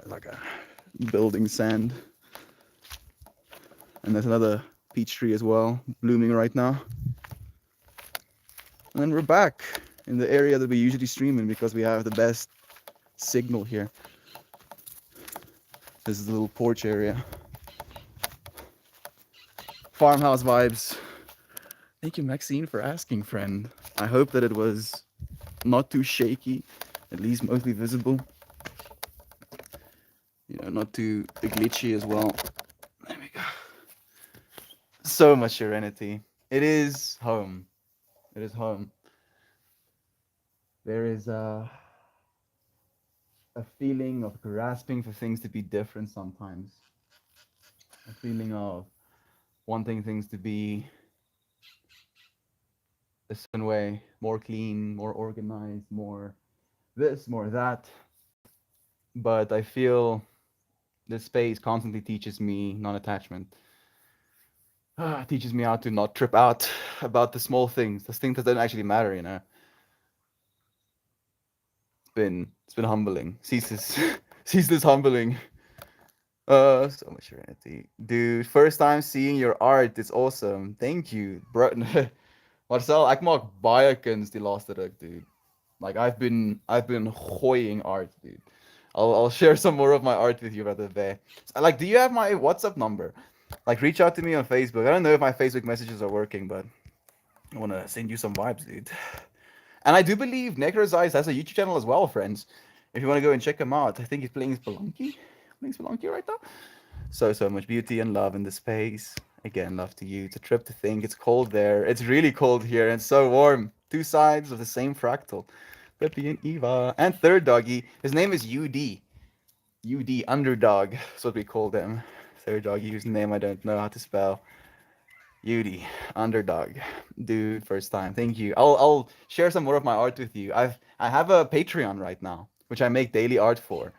Like a building sand. And there's another peach tree as well, blooming right now. And then we're back in the area that we usually stream in because we have the best signal here. This is the little porch area. Farmhouse vibes. Thank you, Maxine, for asking, friend. I hope that it was not too shaky, at least mostly visible. You know, not too glitchy as well. There we go. So much serenity. It is home. It is home. There is a feeling of grasping for things to be different sometimes. A feeling of wanting things to be a certain way, more clean, more organized, more this, more that. But I feel this space constantly teaches me non-attachment. Teaches me how to not trip out about the small things, the things that don't actually matter, you know. It's been humbling. Ceaseless humbling. So much serenity. Dude, first time seeing your art. It's awesome. Thank you, bro. Marcel, ek maak baie kuns die laaste ruk, dude. Like I've been hoying art, dude. I'll share some more of my art with you rather there. Like, do you have my WhatsApp number? Like, reach out to me on Facebook. I don't know if my Facebook messages are working, but I want to send you some vibes, dude. And I do believe Necro's Eyes has a YouTube channel as well, friends. If you want to go and check him out, I think he's playing Spelunky. Right now. So much beauty and love in the space. Again, love to you. It's a trip to think. It's cold there. It's really cold here and so warm. 2 sides of the same fractal. Peppy and Eva. And third doggy. His name is UD. UD Underdog. That's what we call them. Third dog username I don't know how to spell. UD Underdog. Dude, first time. Thank you. I'll share some more of my art with you. I have a Patreon right now, which I make daily art for.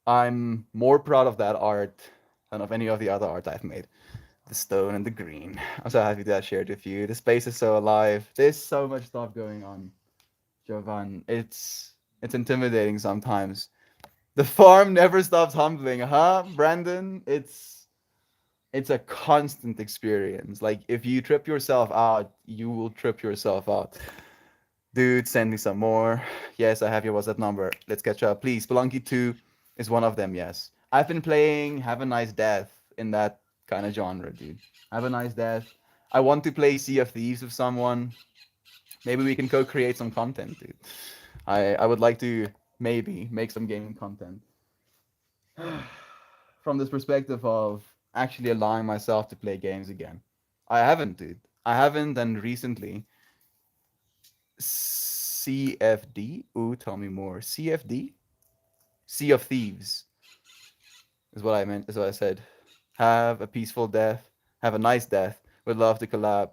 I'm more proud of that art than of any of the other art I've made. The stone and the green. I'm so happy that I shared with you. The space is so alive. There's so much stuff going on, Jovan. It's intimidating sometimes. The farm never stops humbling, huh, Brandon? It's a constant experience. Like if you trip yourself out, you will trip yourself out. Dude, send me some more. Yes, I have your WhatsApp number. Let's catch up. Please, Spelunky 2 is one of them, yes. I've been playing Have a Nice Death in that kind of genre, dude. Have a Nice Death. I want to play Sea of Thieves with someone. Maybe we can co-create some content, dude. I would like to maybe make some gaming content from this perspective of actually allowing myself to play games again. I haven't, dude. I haven't, and recently CFD. Ooh, tell me more. CFD? Sea of Thieves is what I meant. Is what I said. Have a peaceful death. Have a nice death. Would love to collab.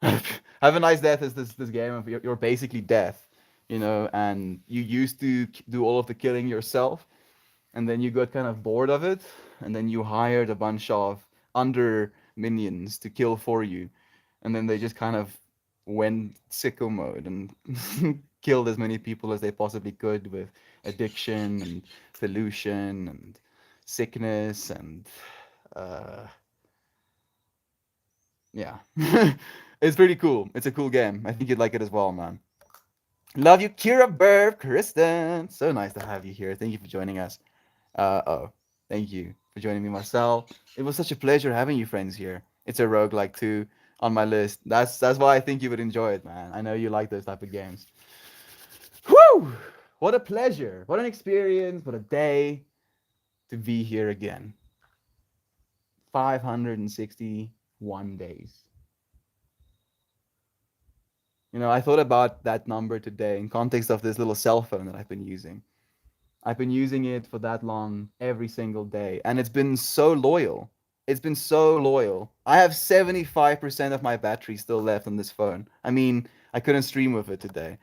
Have a nice death is this game of you're basically death, you know, and you used to do all of the killing yourself, and then you got kind of bored of it, and then you hired a bunch of under minions to kill for you, and then they just kind of went sicko mode and killed as many people as they possibly could with addiction and pollution and sickness and uh, yeah. It's pretty cool. It's a cool game. I think you'd like it as well, man. Love you, Kira Burb, Kristen. So nice to have you here. Thank you for joining us. Oh, thank you for joining me, Marcel. It was such a pleasure having you friends here. It's a roguelike too on my list. That's why I think you would enjoy it, man. I know you like those type of games. Whew! What a pleasure. What an experience. What a day to be here again. 561 days. You know, I thought about that number today in context of this little cell phone that I've been using. I've been using it for that long every single day, and it's been so loyal. It's been so loyal. I have 75% of my battery still left on this phone. I mean, I couldn't stream with it today.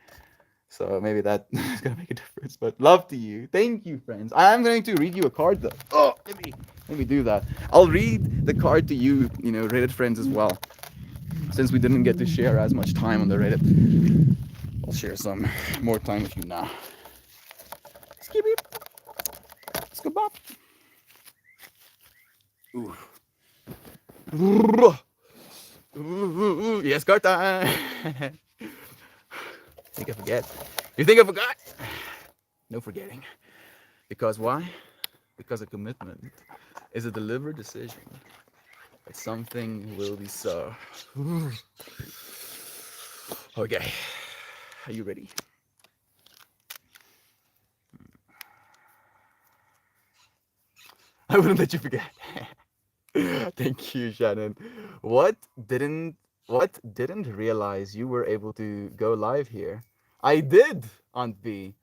So maybe that is gonna make a difference. But love to you. Thank you, friends. I am going to read you a card though. Oh, let me do that. I'll read the card to you, you know, Reddit friends as well. Since we didn't get to share as much time on the Reddit, I'll share some more time with you now. Skip it. Skip up. Ooh. Yes, card time. Think I forget? You think I forgot? No forgetting. Because why? Because a commitment is a deliberate decision that something will be so. Okay. Are you ready? I wouldn't let you forget. Thank you, Shannon. What didn't what didn't realize you were able to go live here? I did, Aunt B.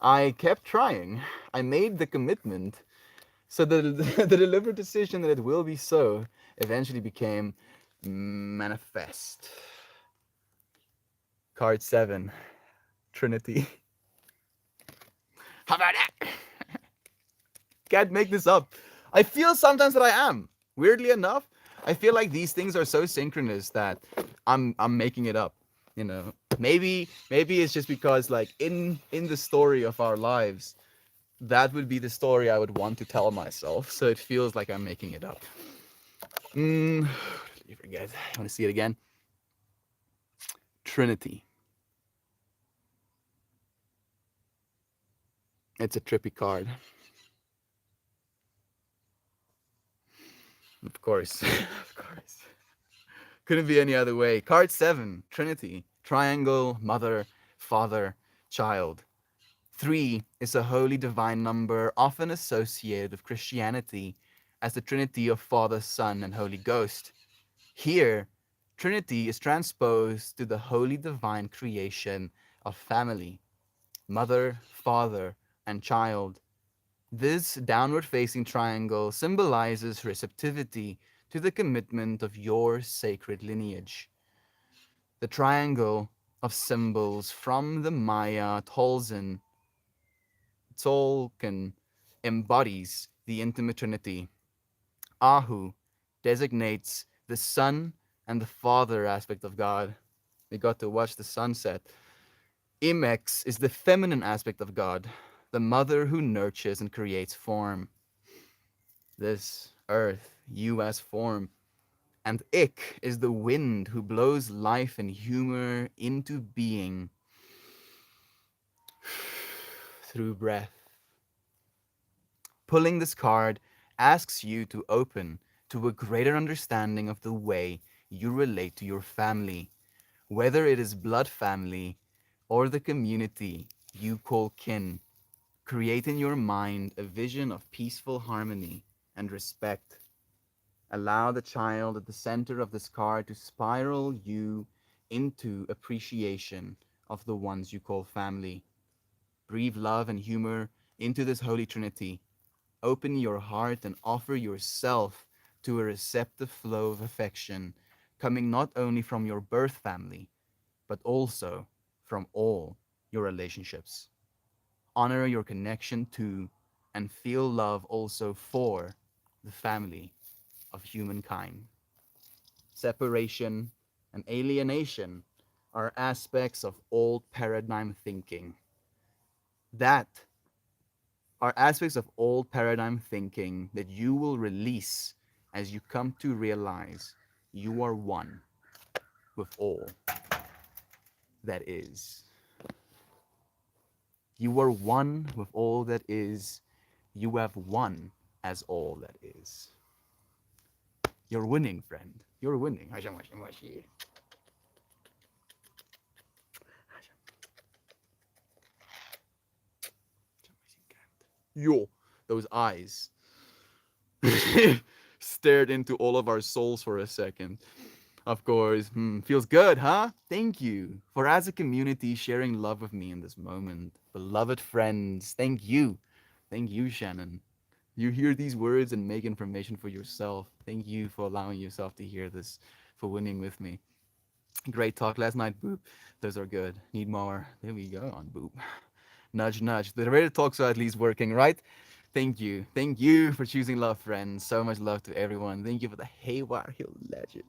I kept trying. I made the commitment. So the the deliberate decision that it will be so eventually became manifest. Card 7, Trinity. How about that? Can't make this up. I feel sometimes that I am. Weirdly enough, I feel like these things are so synchronous that I'm making it up. You know, maybe it's just because like in the story of our lives, that would be the story I would want to tell myself. So it feels like I'm making it up. You forget. I want to see it again. Trinity. It's a trippy card. Of course. Of course. Couldn't be any other way. Card 7, Trinity. Triangle, mother, father, child. 3 is a holy divine number often associated with Christianity as the Trinity of Father, Son, and Holy Ghost. Here, Trinity is transposed to the holy divine creation of family, mother, father, and child. This downward facing triangle symbolizes receptivity to the commitment of your sacred lineage. The triangle of symbols from the Maya Tolkien embodies the intimate trinity. Ahu designates the son and the father aspect of God. We got to watch the sunset. Imex is the feminine aspect of God, the mother who nurtures and creates form. This earth, you as form. And Ik is the wind who blows life and humor into being through breath. Pulling this card asks you to open to a greater understanding of the way you relate to your family, whether it is blood family or the community you call kin. Create in your mind a vision of peaceful harmony and respect. Allow the child at the center of this card to spiral you into appreciation of the ones you call family. Breathe love and humor into this Holy Trinity. Open your heart and offer yourself to a receptive flow of affection, coming not only from your birth family, but also from all your relationships. Honor your connection to and feel love also for the family of humankind. Separation and alienation are aspects of old paradigm thinking. That are aspects of old paradigm thinking that you will release as you come to realize you are one with all that is. You are one with all that is. You have won as all that is. You're winning, friend. You're winning. Yo, those eyes stared into all of our souls for a second. Of course, feels good, huh? Thank you for, as a community, sharing love with me in this moment. Beloved friends, thank you. Thank you, Shannon. You hear these words and make information for yourself. Thank you for allowing yourself to hear this, for winning with me. Great talk last night, Boop. Those are good. Need more. There we go on Boop. Nudge, nudge. The Reddit talks are at least working, right? Thank you. Thank you for choosing love, friends. So much love to everyone. Thank you for the Haywire Hill legend.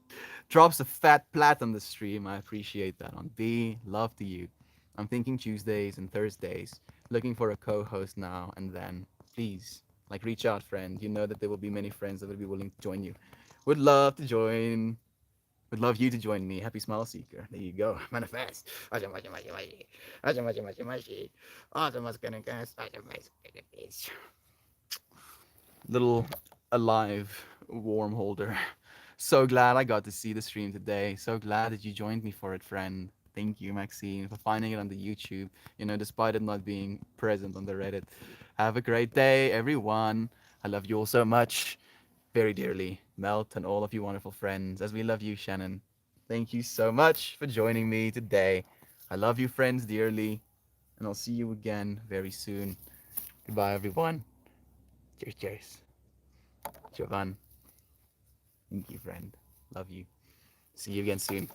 Drops a fat plat on the stream. I appreciate that. On B, love to you. I'm thinking Tuesdays and Thursdays. Looking for a co-host now and then. Please, like, reach out, friend. You know that there will be many friends that will be willing to join you. Would love to join. Would love you to join me. Happy Smile Seeker. There you go. Manifest. Little alive worm holder. So glad I got to see the stream today. So glad that you joined me for it, friend. Thank you, Maxine, for finding it on the YouTube, despite it not being present on the Reddit. Have a great day, everyone. I love you all so much, very dearly. Melt and all of you wonderful friends, as we love you, Shannon. Thank you so much for joining me today. I love you, friends, dearly, and I'll see you again very soon. Goodbye, everyone. Cheers, cheers. Jovan. Thank you, friend. Love you. See you again soon.